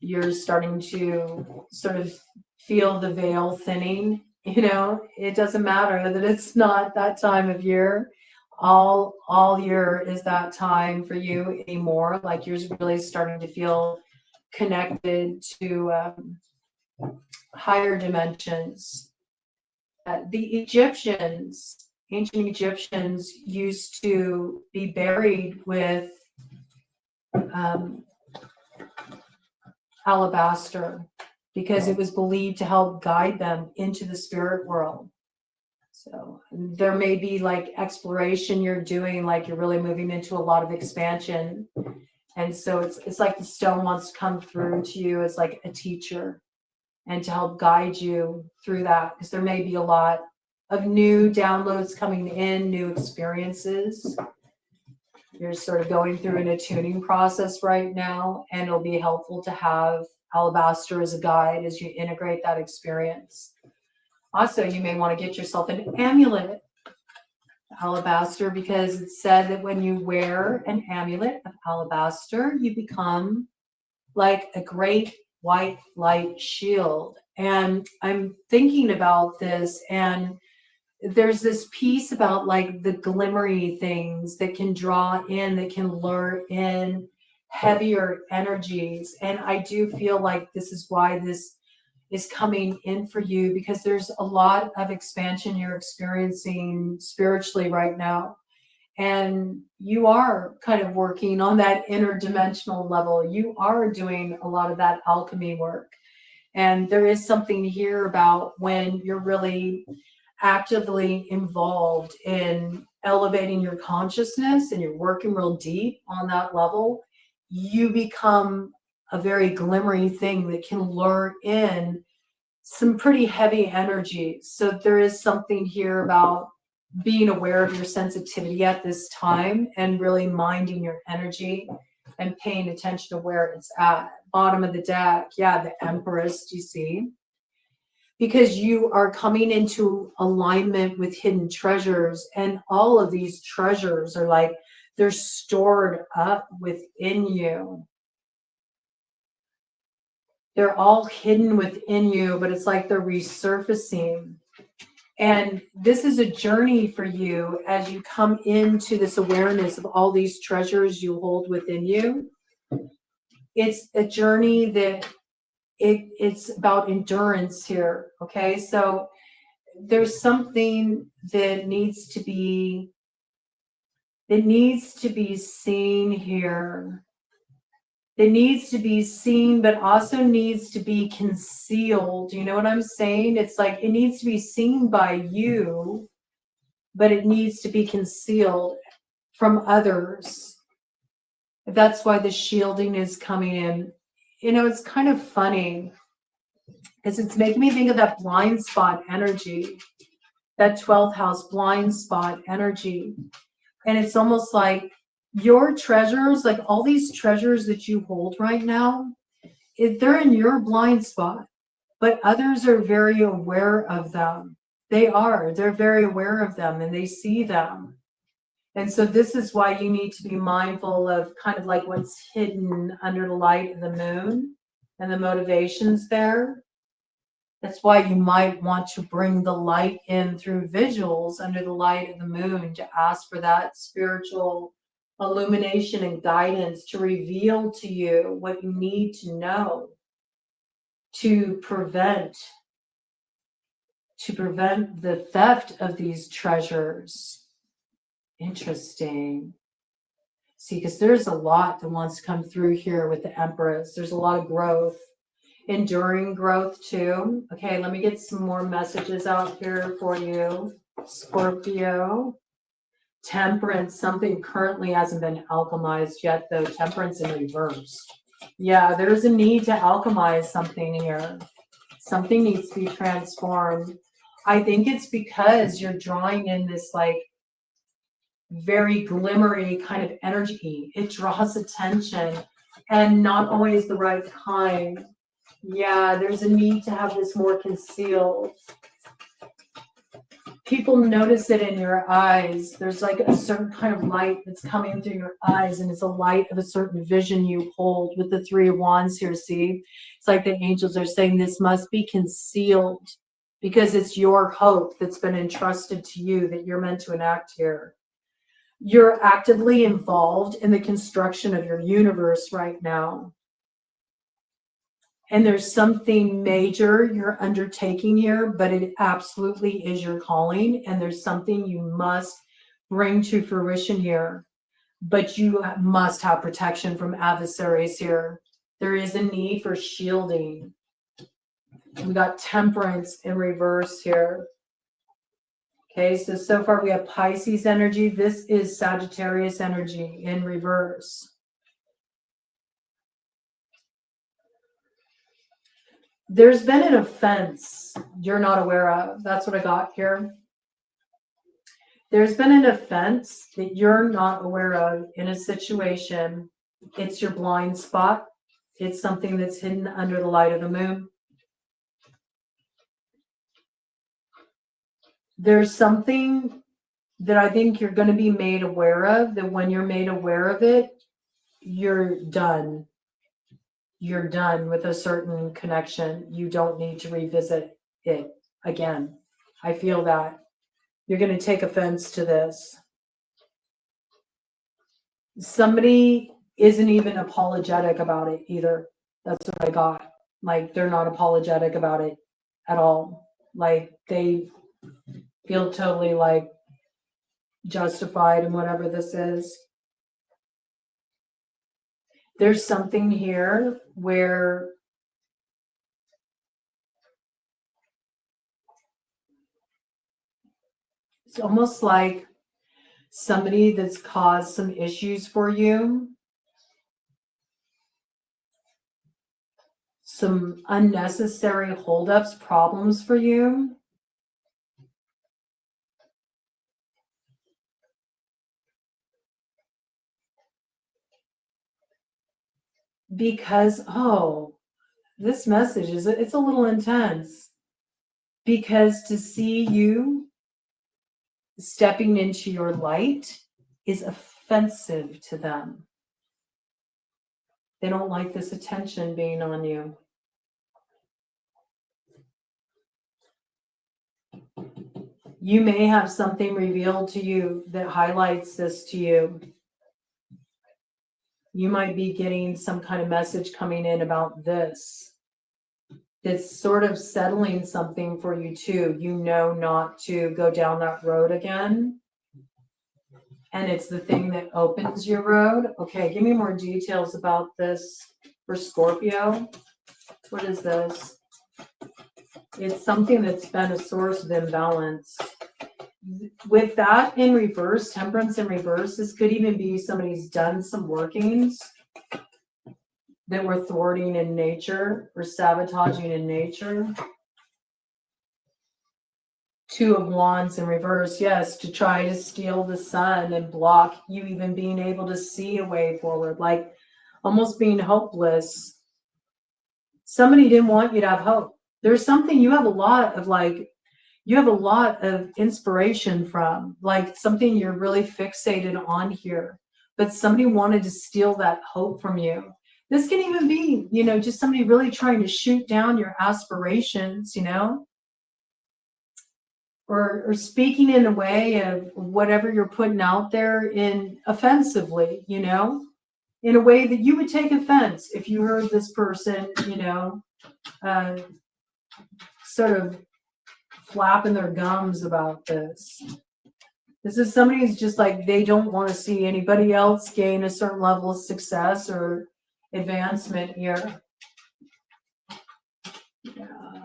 You're starting to sort of feel the veil thinning. You know, it doesn't matter that it's not that time of year. All year is that time for you anymore. Like you're really starting to feel connected to higher dimensions. The Egyptians, ancient Egyptians, used to be buried with alabaster because it was believed to help guide them into the spirit world. So there may be like exploration you're doing, like you're really moving into a lot of expansion. And so it's like the stone wants to come through to you as like a teacher and to help guide you through that, because there may be a lot of new downloads coming in, new experiences. You're sort of going through an attuning process right now, and it'll be helpful to have alabaster as a guide as you integrate that experience. Also, you may want to get yourself an amulet, alabaster, because it's said that when you wear an amulet of alabaster, you become like a great white light shield. And I'm thinking about this, and there's this piece about like the glimmery things that can draw in, that can lure in heavier energies. And I do feel like this is why this is coming in for you, because there's a lot of expansion you're experiencing spiritually right now. And you are kind of working on that interdimensional level. You are doing a lot of that alchemy work. And there is something here about when you're really actively involved in elevating your consciousness and you're working real deep on that level, you become a very glimmery thing that can lure in some pretty heavy energies. So there is something here about being aware of your sensitivity at this time and really minding your energy and paying attention to where it's at. Bottom of the deck, yeah, the Empress, do you see? Because you are coming into alignment with hidden treasures, and all of these treasures are like, they're stored up within you. They're all hidden within you, but it's like they're resurfacing. And this is a journey for you as you come into this awareness of all these treasures you hold within you. It's a journey that it's about endurance here. Okay. So there's something that needs to be seen here. It needs to be seen, but also needs to be concealed. You know what I'm saying? It's like it needs to be seen by you, but it needs to be concealed from others. That's why the shielding is coming in. You know, it's kind of funny because it's making me think of that blind spot energy, that 12th house blind spot energy. And it's almost like your treasures, like all these treasures that you hold right now, they're in your blind spot, but others are very aware of them. They're very aware of them and they see them. And so this is why you need to be mindful of kind of like what's hidden under the light of the moon and the motivations there. That's why you might want to bring the light in through visuals under the light of the moon to ask for that spiritual illumination and guidance to reveal to you what you need to know to prevent the theft of these treasures. Interesting. See, because there's a lot that wants to come through here with the Empress. There's a lot of growth, enduring growth too. Okay, let me get some more messages out here for you. Scorpio. Temperance, something currently hasn't been alchemized yet, though. Temperance in reverse. Yeah, there's a need to alchemize something here. Something needs to be transformed. I think it's because you're drawing in this like very glimmery kind of energy. It draws attention and not always the right kind. Yeah, there's a need to have this more concealed. People notice it in your eyes. There's like a certain kind of light that's coming through your eyes, and it's a light of a certain vision you hold with the Three of Wands here. See, it's like the angels are saying this must be concealed because it's your hope that's been entrusted to you that you're meant to enact here. You're actively involved in the construction of your universe right now. And there's something major you're undertaking here, but it absolutely is your calling. And there's something you must bring to fruition here. But you must have protection from adversaries here. There is a need for shielding. We got Temperance in reverse here. Okay, so far we have Pisces energy. This is Sagittarius energy in reverse. There's been an offense you're not aware of. That's what I got here. There's been an offense that you're not aware of in a situation. It's your blind spot. It's something that's hidden under the light of the moon. There's something that I think you're going to be made aware of, that when you're made aware of it, you're done. You're done with a certain connection. You don't need to revisit it again. I feel that. You're going to take offense to this. Somebody isn't even apologetic about it either. That's what I got. Like, they're not apologetic about it at all. Like, they feel totally like justified in whatever this is. There's something here where it's almost like somebody that's caused some issues for you, some unnecessary holdups, problems for you. Because, oh, this message it's a little intense. Because to see you stepping into your light is offensive to them. They don't like this attention being on you. You may have something revealed to you that highlights this to you. You might be getting some kind of message coming in about this. It's sort of settling something for you too. You know not to go down that road again. And it's the thing that opens your road. Okay, give me more details about this for Scorpio. What is this? It's something that's been a source of imbalance. With that in reverse, Temperance in reverse, this could even be somebody's done some workings that were thwarting in nature or sabotaging in nature. Two of Wands in reverse, yes, to try to steal the sun and block you even being able to see a way forward, like almost being hopeless. Somebody didn't want you to have hope. There's something you have a lot of, like, you have a lot of inspiration from, like something you're really fixated on here, but somebody wanted to steal that hope from you. This can even be, just somebody really trying to shoot down your aspirations, or speaking in a way of whatever you're putting out there in offensively, in a way that you would take offense if you heard this person, sort of flapping their gums about this. This is somebody who's just like, they don't want to see anybody else gain a certain level of success or advancement here. Yeah.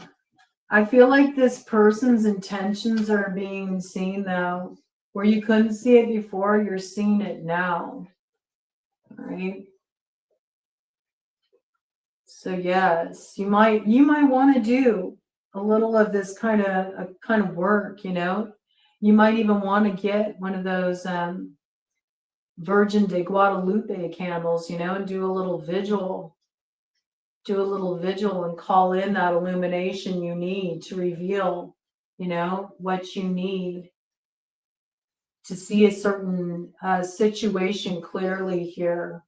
I feel like this person's intentions are being seen though. Where you couldn't see it before, you're seeing it now. All right. So yes, you might want to do a little of this kind of work, you know. You might even want to get one of those Virgin de Guadalupe candles, you know, and do a little vigil. Do a little vigil and call in that illumination you need to reveal, you know, what you need to see a certain situation clearly here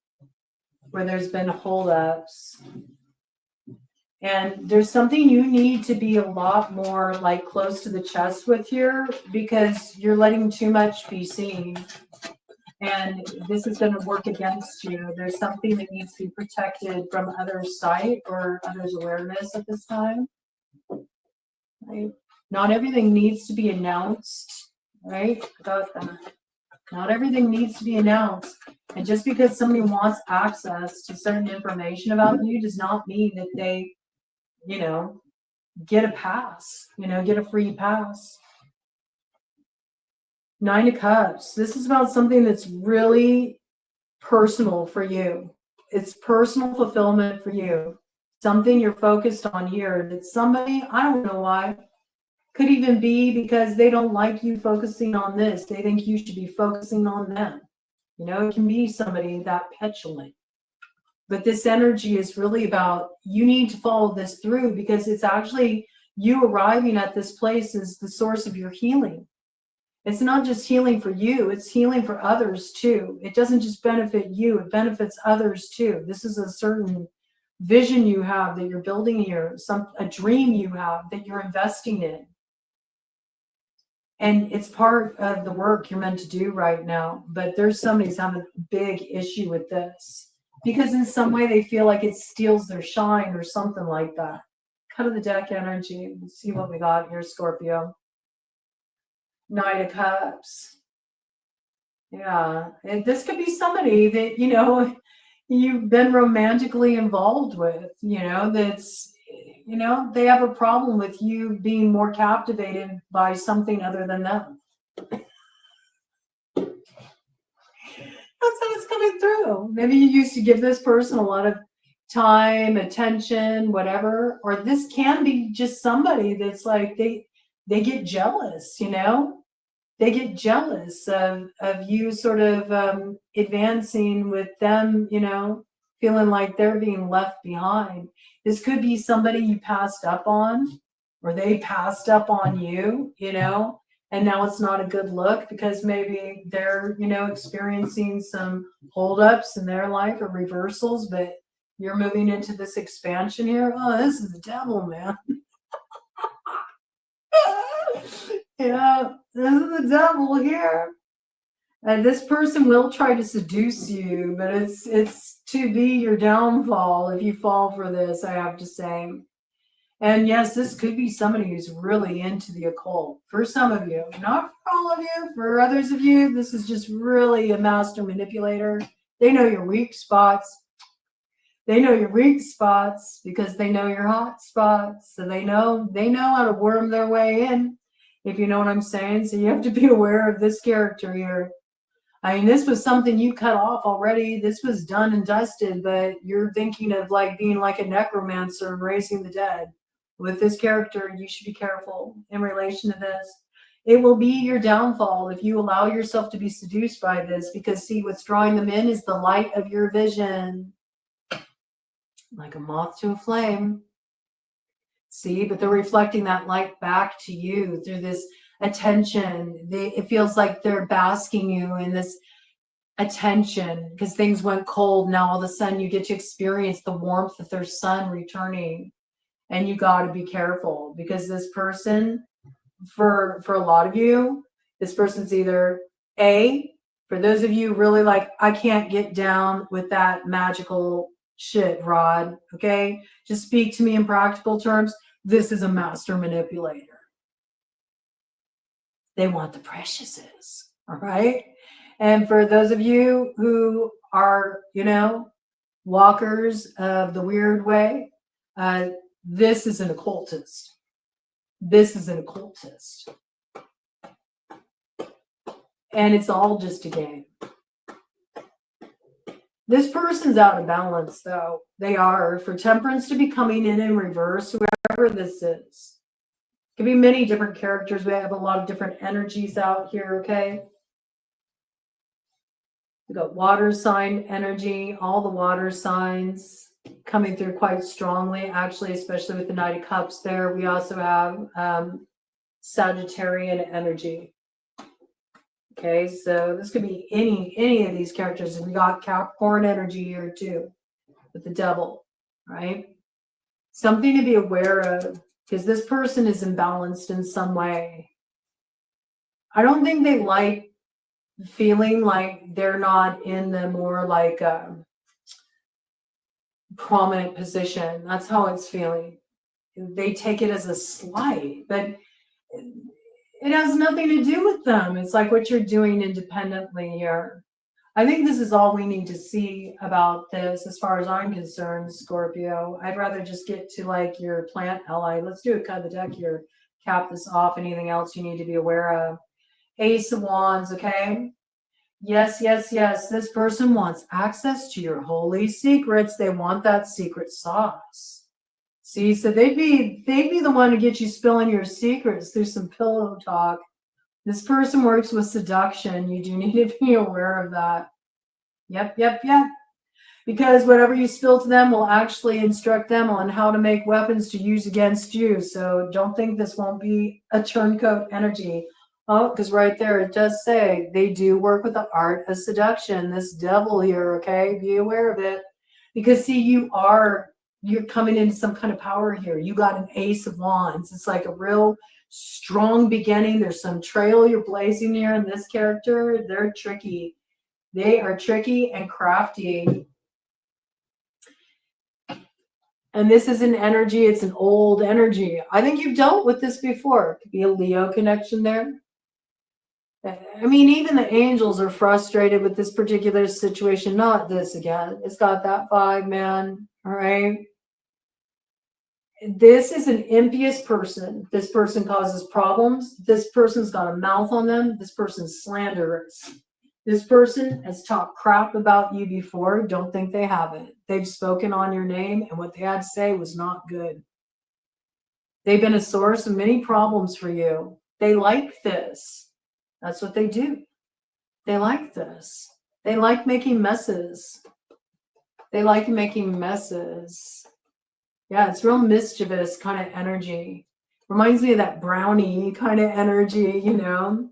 where there's been holdups. And there's something you need to be a lot more like close to the chest with here, because you're letting too much be seen. And this is going to work against you. There's something that needs to be protected from others' sight or others' awareness at this time. Right? Not everything needs to be announced, right? About that. Not everything needs to be announced. And just because somebody wants access to certain information about you does not mean that they, you know, get a pass, you know, get a free pass. 9 of Cups. This is about something that's really personal for you. It's personal fulfillment for you. Something you're focused on here that somebody, I don't know why, could even be because they don't like you focusing on this. They think you should be focusing on them. You know, it can be somebody that petulant. But this energy is really about you need to follow this through, because it's actually you arriving at this place is the source of your healing. It's not just healing for you, it's healing for others too. It doesn't just benefit you, it benefits others too. This is a certain vision you have that you're building here, a dream you have that you're investing in. And it's part of the work you're meant to do right now. But there's somebody who's having a big issue with this, because in some way they feel like it steals their shine or something like that. Cut of the deck energy. Let's see what we got here, Scorpio. 9 of Cups. Yeah. And this could be somebody that, you know, you've been romantically involved with, you know, that's, you know, they have a problem with you being more captivated by something other than them. That's how it's coming through. Maybe you used to give this person a lot of time, attention, whatever, or this can be just somebody that's like they get jealous, you know. They get jealous of you sort of advancing with them, you know, feeling like they're being left behind. This could be somebody you passed up on, or they passed up on you, you know, and now it's not a good look because maybe they're, you know, experiencing some holdups in their life or reversals, but you're moving into this expansion here. Oh, this is the devil, man. Yeah, this is the devil here. And this person will try to seduce you, but it's to be your downfall if you fall for this, I have to say. And yes, this could be somebody who's really into the occult. For some of you, not for all of you. For others of you, this is just really a master manipulator. They know your weak spots. They know your weak spots because they know your hot spots. So they know how to worm their way in, if you know what I'm saying. So you have to be aware of this character here. I mean, this was something you cut off already. This was done and dusted, but you're thinking of like being like a necromancer and raising the dead. With this character, you should be careful in relation to this. It will be your downfall if you allow yourself to be seduced by this, because see, what's drawing them in is the light of your vision. Like a moth to a flame. See, but they're reflecting that light back to you through this attention. It feels like they're basking you in this attention because things went cold. Now all of a sudden you get to experience the warmth of their sun returning. And you got to be careful, because this person, for a lot of you, this person's either A, for those of you really like, I can't get down with that magical shit, Rod, okay? Just speak to me in practical terms. This is a master manipulator. They want the preciouses, all right? And for those of you who are, you know, walkers of the weird way, this is an occultist. This is an occultist. And it's all just a game. This person's out of balance, though. They are. For Temperance to be coming in reverse, whoever this is. Could be many different characters. We have a lot of different energies out here, okay? We got water sign energy, all the water signs coming through quite strongly, actually, especially with the Knight of Cups there. We also have Sagittarian energy. Okay, so this could be any of these characters. And we got Capricorn energy here too, with the Devil, right? Something to be aware of, because this person is imbalanced in some way. I don't think they like feeling like they're not in the more like prominent position. That's how it's feeling. They take it as a slight, but it has nothing to do with them. It's like what you're doing independently here. I think this is all we need to see about this as far as I'm concerned, Scorpio. I'd rather just get to like your plant ally. Let's do a cut of the deck here. Cap this off. Anything else you need to be aware of? Ace of Wands, okay? Yes, yes, yes. This person wants access to your holy secrets. They want that secret sauce. See, so they'd be the one to get you spilling your secrets through some pillow talk. This person works with seduction. You do need to be aware of that. Yep, yep, yep. Because whatever you spill to them will actually instruct them on how to make weapons to use against you. So don't think this won't be a turncoat energy. Oh, because right there it does say they do work with the art of seduction. This Devil here, okay? Be aware of it. Because see, you're coming into some kind of power here. You got an Ace of Wands. It's like a real strong beginning. There's some trail you're blazing here in this character. They're tricky. They are tricky and crafty. And this is an energy. It's an old energy. I think you've dealt with this before. Could be a Leo connection there. I mean, even the angels are frustrated with this particular situation. Not this again. It's got that vibe, man. All right. This is an impious person. This person causes problems. This person's got a mouth on them. This person's slanderous. This person has talked crap about you before. Don't think they haven't. They've spoken on your name, and what they had to say was not good. They've been a source of many problems for you. They like this. That's what they do. They like this. They like making messes. They like making messes. Yeah, it's real mischievous kind of energy. Reminds me of that brownie kind of energy, you know.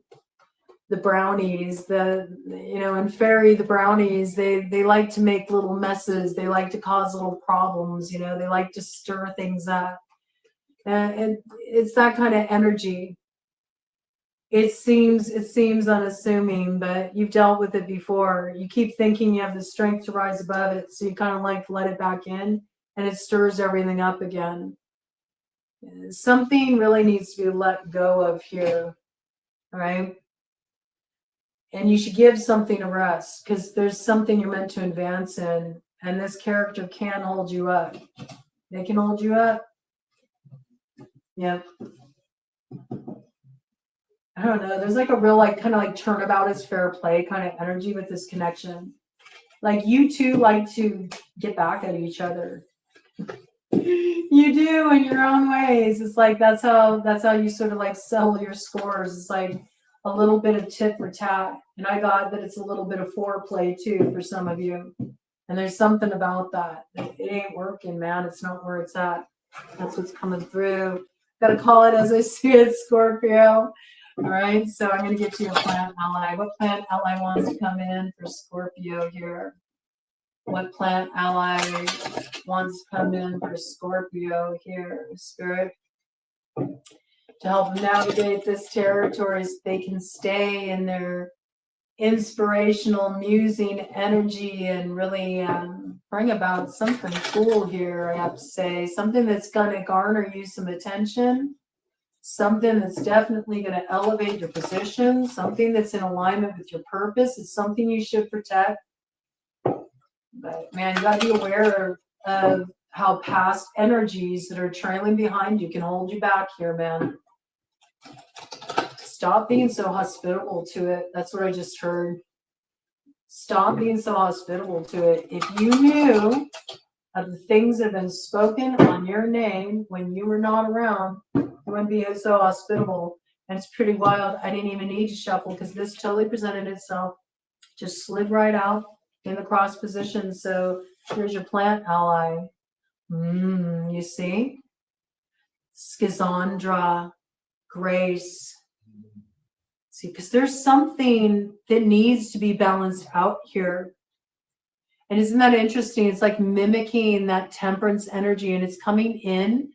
The brownies, in fairy, the brownies, they like to make little messes. They like to cause little problems, you know. They like to stir things up. And it's that kind of energy. It seems unassuming, but you've dealt with it before. You keep thinking you have the strength to rise above it, so you kind of like let it back in, and it stirs everything up again. Something really needs to be let go of here, all right? And you should give something a rest, because there's something you're meant to advance in, and this character can hold you up. They can hold you up. Yep. I don't know. There's like a real kind of turnabout is fair play kind of energy with this connection. Like you two like to get back at each other. You do in your own ways. It's like that's how you sort of like settle your scores. It's like a little bit of tit for tat. And I got that it's a little bit of foreplay too for some of you. And there's something about that. It ain't working, man. It's not where it's at. That's what's coming through. Gotta call it as I see it, Scorpio. All right, so I'm going to get to your plant ally. What plant ally wants to come in for Scorpio here? What plant ally wants to come in for Scorpio here, Spirit? To help them navigate this territory so they can stay in their inspirational, musing energy and really bring about something cool here, I have to say. Something that's going to garner you some attention. Something that's definitely going to elevate your position, something that's in alignment with your purpose. It's something you should protect. But man, you got to be aware of how past energies that are trailing behind you can hold you back here, man. Stop being so hospitable to it. That's what I just heard. Stop being so hospitable to it. If you knew of the things that have been spoken on your name when you were not around, you wouldn't be so hospitable. And it's pretty wild. I didn't even need to shuffle because this totally presented itself. Just slid right out in the cross position. So here's your plant ally. You see? Schizandra, grace. See, because there's something that needs to be balanced out here. And isn't that interesting? It's like mimicking that temperance energy, and it's coming in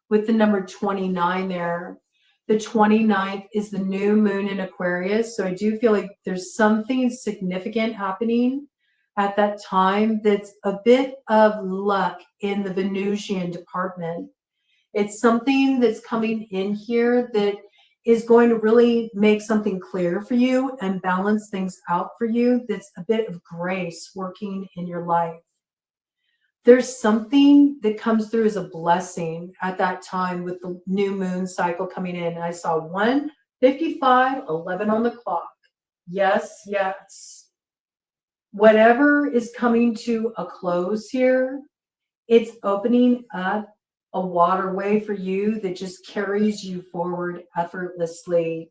with the number 29 there. The 29th is the new moon in Aquarius. So I do feel like there's something significant happening at that time that's a bit of luck in the Venusian department. It's something that's coming in here that is going to really make something clear for you and balance things out for you. That's a bit of grace working in your life. There's something that comes through as a blessing at that time with the new moon cycle coming in. I saw 1:55, 11 on the clock. Yes, yes. Whatever is coming to a close here, it's opening up a waterway for you that just carries you forward effortlessly.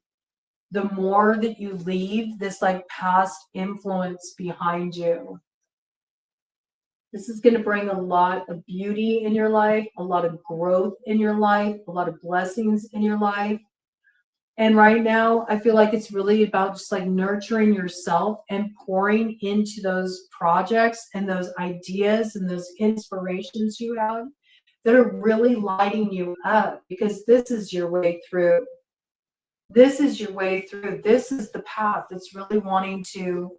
The more that you leave this like past influence behind you, this is going to bring a lot of beauty in your life, a lot of growth in your life, a lot of blessings in your life. And right now, I feel like it's really about just like nurturing yourself and pouring into those projects and those ideas and those inspirations you have that are really lighting you up, because this is your way through. This is your way through. This is the path that's really wanting to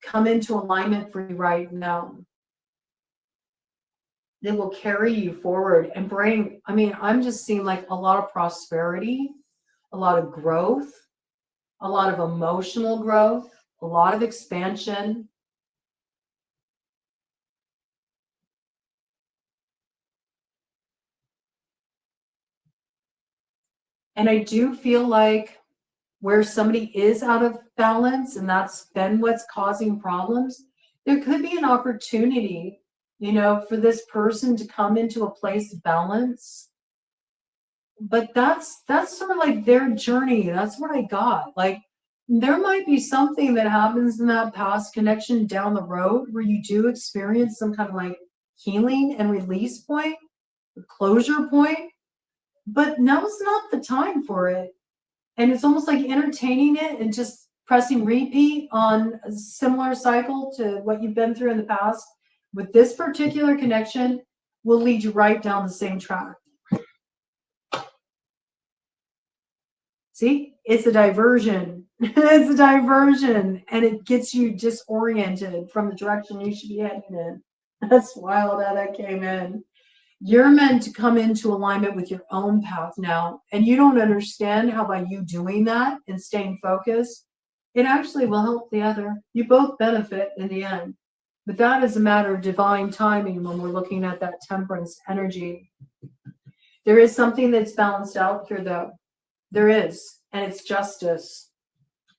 come into alignment for you right now. That will carry you forward and bring, I mean, I'm just seeing like a lot of prosperity, a lot of growth, a lot of emotional growth, a lot of expansion. And I do feel like where somebody is out of balance, and that's been what's causing problems, there could be an opportunity, you know, for this person to come into a place of balance. But that's sort of like their journey. That's what I got. Like, there might be something that happens in that past connection down the road where you do experience some kind of like healing and release point, closure point, but now's not the time for it. And it's almost like entertaining it and just pressing repeat on a similar cycle to what you've been through in the past with this particular connection will lead you right down the same track. See, it's a diversion. It's a diversion, and it gets you disoriented from the direction you should be heading in. That's wild how that came in. You're meant to come into alignment with your own path now, and you don't understand how by you doing that and staying focused, it actually will help the other. You both benefit in the end. But that is a matter of divine timing when we're looking at that temperance energy. There is something that's balanced out here, though. There is, and it's justice.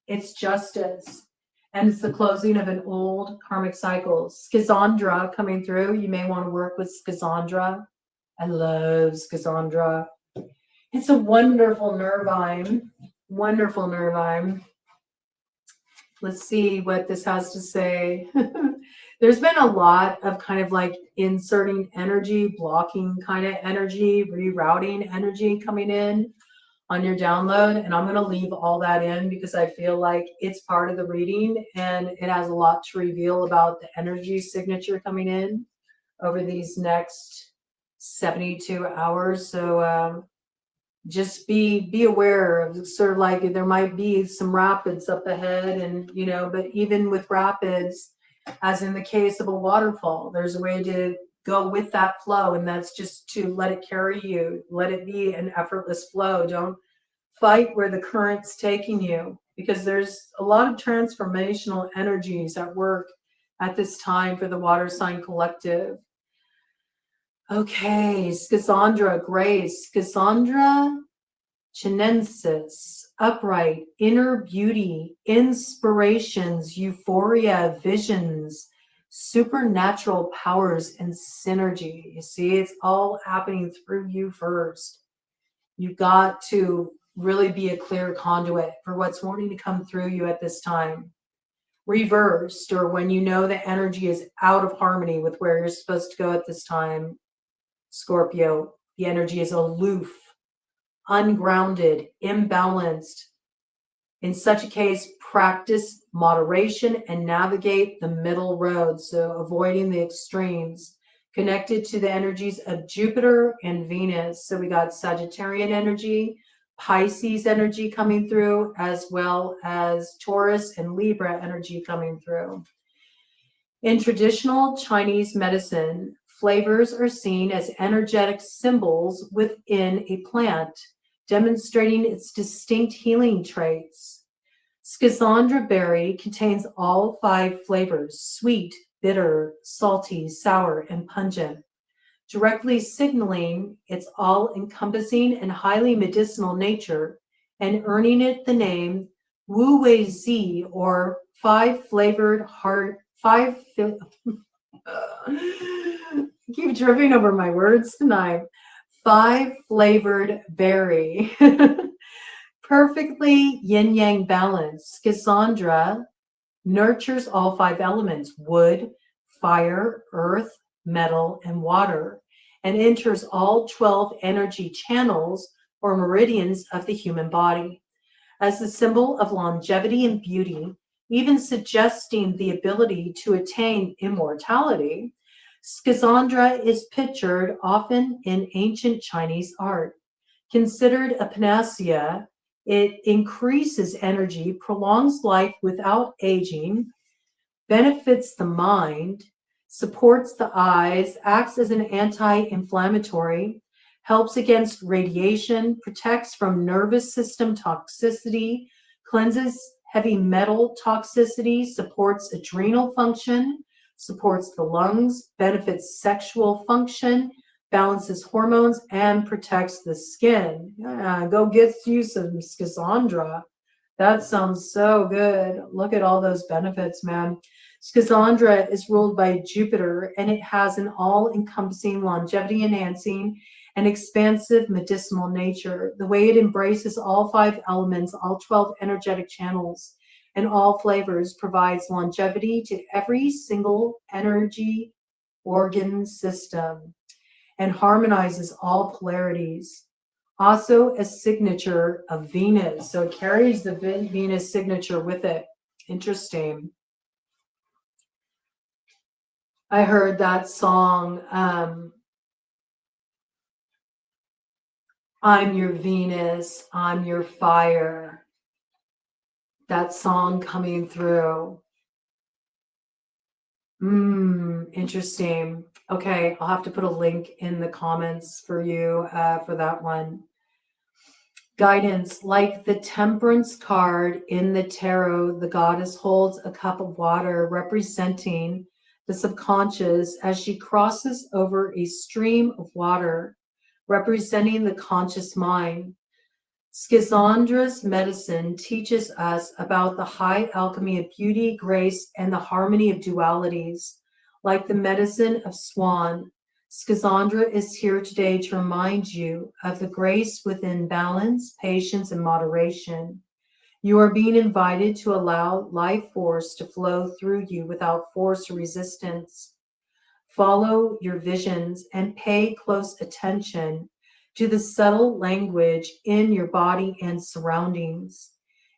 It's justice. And it's the closing of an old karmic cycle. Schizandra coming through. You may want to work with Schizandra. I love Schizandra. It's a wonderful nervine. Wonderful nervine. Let's see what this has to say. There's been a lot of kind of like inserting energy, blocking kind of energy, rerouting energy coming in on your download, and I'm going to leave all that in because I feel like it's part of the reading and it has a lot to reveal about the energy signature coming in over these next 72 hours. So just be aware of sort of like there might be some rapids up ahead, and you know, but even with rapids, as in the case of a waterfall, there's a way to go with that flow, and that's just to let it carry you, let it be an effortless flow. Don't fight where the current's taking you, because there's a lot of transformational energies at work at this time for the water sign collective. Okay, Schizandra, grace. Schizandra chinensis, upright, inner beauty, inspirations, euphoria, visions, supernatural powers, and synergy. You see, it's all happening through you first. You got to really be a clear conduit for what's wanting to come through you at this time. Reversed, or when you know the energy is out of harmony with where you're supposed to go at this time, Scorpio, the energy is aloof, ungrounded, imbalanced. In such a case, practice moderation and navigate the middle road, so avoiding the extremes. Connected to the energies of Jupiter and Venus. So we got Sagittarian energy, Pisces energy coming through, as well as Taurus and Libra energy coming through. In traditional Chinese medicine, flavors are seen as energetic symbols within a plant, demonstrating its distinct healing traits. Schizandra berry contains all 5 flavors: sweet, bitter, salty, sour, and pungent, directly signaling its all-encompassing and highly medicinal nature and earning it the name Wu Wei Zi, or 5-flavored heart. Keep tripping over my words tonight. 5-flavored berry. Perfectly yin-yang balanced. Schizandra nurtures all 5 elements: wood, fire, earth, metal, and water, and enters all 12 energy channels or meridians of the human body. As a symbol of longevity and beauty, even suggesting the ability to attain immortality, Schizandra is pictured often in ancient Chinese art. Considered a panacea, it increases energy, prolongs life without aging, benefits the mind, supports the eyes, acts as an anti-inflammatory, helps against radiation, protects from nervous system toxicity, cleanses heavy metal toxicity, supports adrenal function, supports the lungs, benefits sexual function, balances hormones, and protects the skin. Yeah, go get you some Schizandra. That sounds so good. Look at all those benefits, man. Schizandra is ruled by Jupiter, and it has an all-encompassing, longevity-enhancing, and expansive medicinal nature. The way it embraces all 5 elements, all 12 energetic channels, and all flavors provides longevity to every single energy organ system and harmonizes all polarities. Also a signature of Venus. So it carries the Venus signature with it. Interesting. I heard that song, I'm your Venus, I'm your fire. That song coming through. Interesting. Okay, I'll have to put a link in the comments for you for that one. Guidance. Like the Temperance card in the tarot, the goddess holds a cup of water representing the subconscious as she crosses over a stream of water, representing the conscious mind. Schizandra's medicine teaches us about the high alchemy of beauty, grace, and the harmony of dualities. Like the medicine of Swan, Schizandra is here today to remind you of the grace within balance, patience, and moderation. You are being invited to allow life force to flow through you without force or resistance. Follow your visions and pay close attention to the subtle language in your body and surroundings.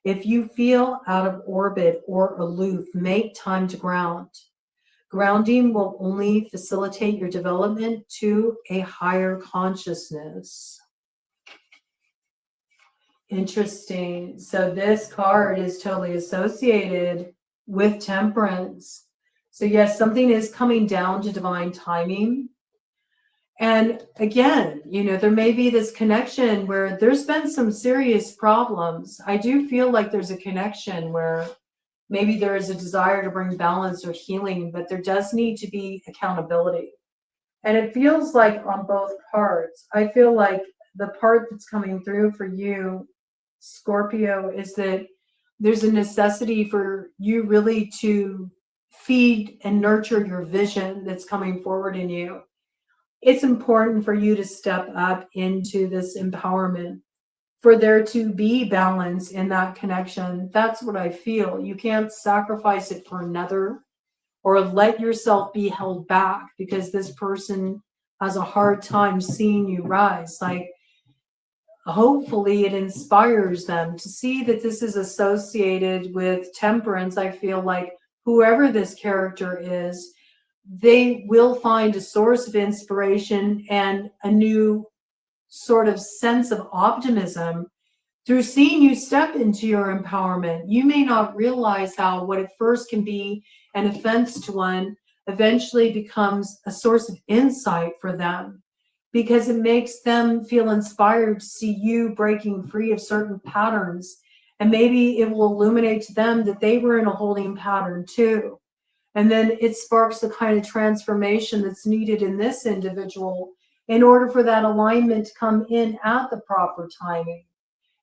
If you feel out of orbit or aloof, make time to ground. Grounding will only facilitate your development to a higher consciousness. Interesting. So this card is totally associated with temperance. So yes, something is coming down to divine timing. And again, there may be this connection where there's been some serious problems. I do feel like there's a connection where maybe there is a desire to bring balance or healing, but there does need to be accountability. And it feels like on both cards, I feel like the part that's coming through for you, Scorpio, is that there's a necessity for you really to feed and nurture your vision that's coming forward in you. It's important for you to step up into this empowerment, for there to be balance in that connection. That's what I feel. You can't sacrifice it for another or let yourself be held back because this person has a hard time seeing you rise. Like, hopefully it inspires them to see that this is associated with temperance. I feel like whoever this character is, they will find a source of inspiration and a new sort of sense of optimism through seeing you step into your empowerment. You may not realize how what at first can be an offense to one eventually becomes a source of insight for them, because it makes them feel inspired to see you breaking free of certain patterns. And maybe it will illuminate to them that they were in a holding pattern too. And then it sparks the kind of transformation that's needed in this individual in order for that alignment to come in at the proper timing.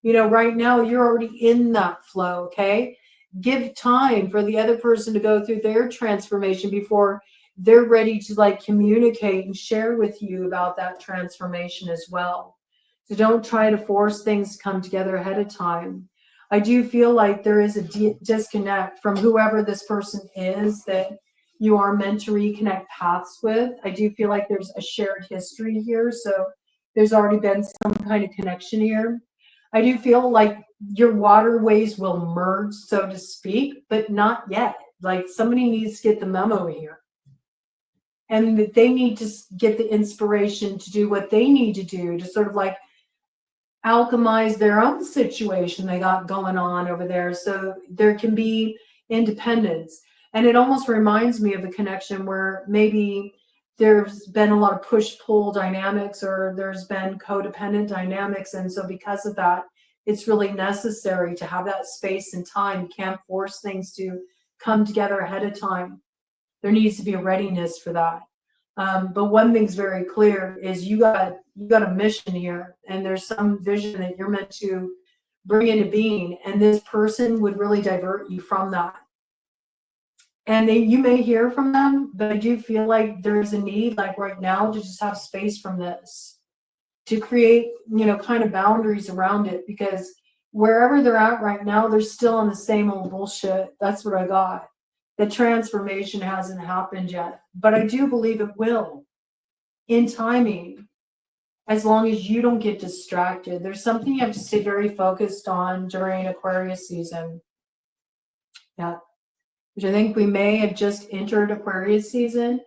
You know, right now you're already in that flow, okay? Give time for the other person to go through their transformation before they're ready to like communicate and share with you about that transformation as well. So don't try to force things to come together ahead of time. I do feel like there is a disconnect from whoever this person is that you are meant to reconnect paths with. I do feel like there's a shared history here. So there's already been some kind of connection here. I do feel like your waterways will merge, so to speak, but not yet. Like, somebody needs to get the memo here. And that they need to get the inspiration to do what they need to do to sort of like alchemize their own situation they got going on over there, so there can be independence. And it almost reminds me of a connection where maybe there's been a lot of push-pull dynamics, or there's been codependent dynamics. And so because of that, it's really necessary to have that space and time. You can't force things to come together ahead of time. There needs to be a readiness for that. But one thing's very clear is you got a mission here, and there's some vision that you're meant to bring into being, and this person would really divert you from that. And you may hear from them, but I do feel like there's a need, like right now, to just have space from this, to create, you know, kind of boundaries around it, because wherever they're at right now, they're still on the same old bullshit. That's what I got. The transformation hasn't happened yet, but I do believe it will in timing, as long as you don't get distracted. There's something you have to stay very focused on during Aquarius season. Yeah. Which I think we may have just entered Aquarius season.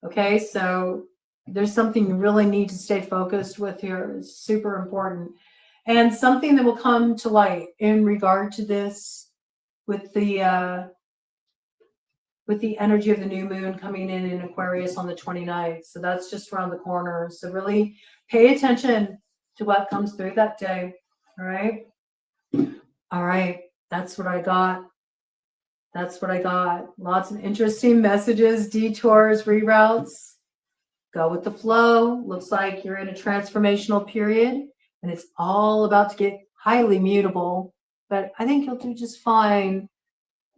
Okay, so there's something you really need to stay focused with here. It's super important. And something that will come to light in regard to this with the energy of the new moon coming in Aquarius on the 29th. So that's just around the corner. So really pay attention to what comes through that day. All right. All right. That's what I got. That's what I got. Lots of interesting messages, detours, reroutes. Go with the flow. Looks like you're in a transformational period, and it's all about to get highly mutable. But I think you'll do just fine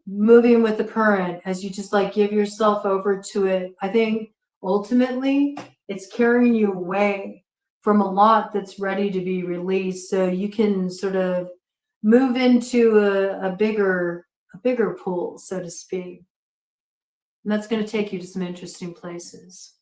moving with the current as you just like give yourself over to it. I think ultimately it's carrying you away from a lot that's ready to be released, so you can sort of move into a bigger pool, so to speak. And that's going to take you to some interesting places.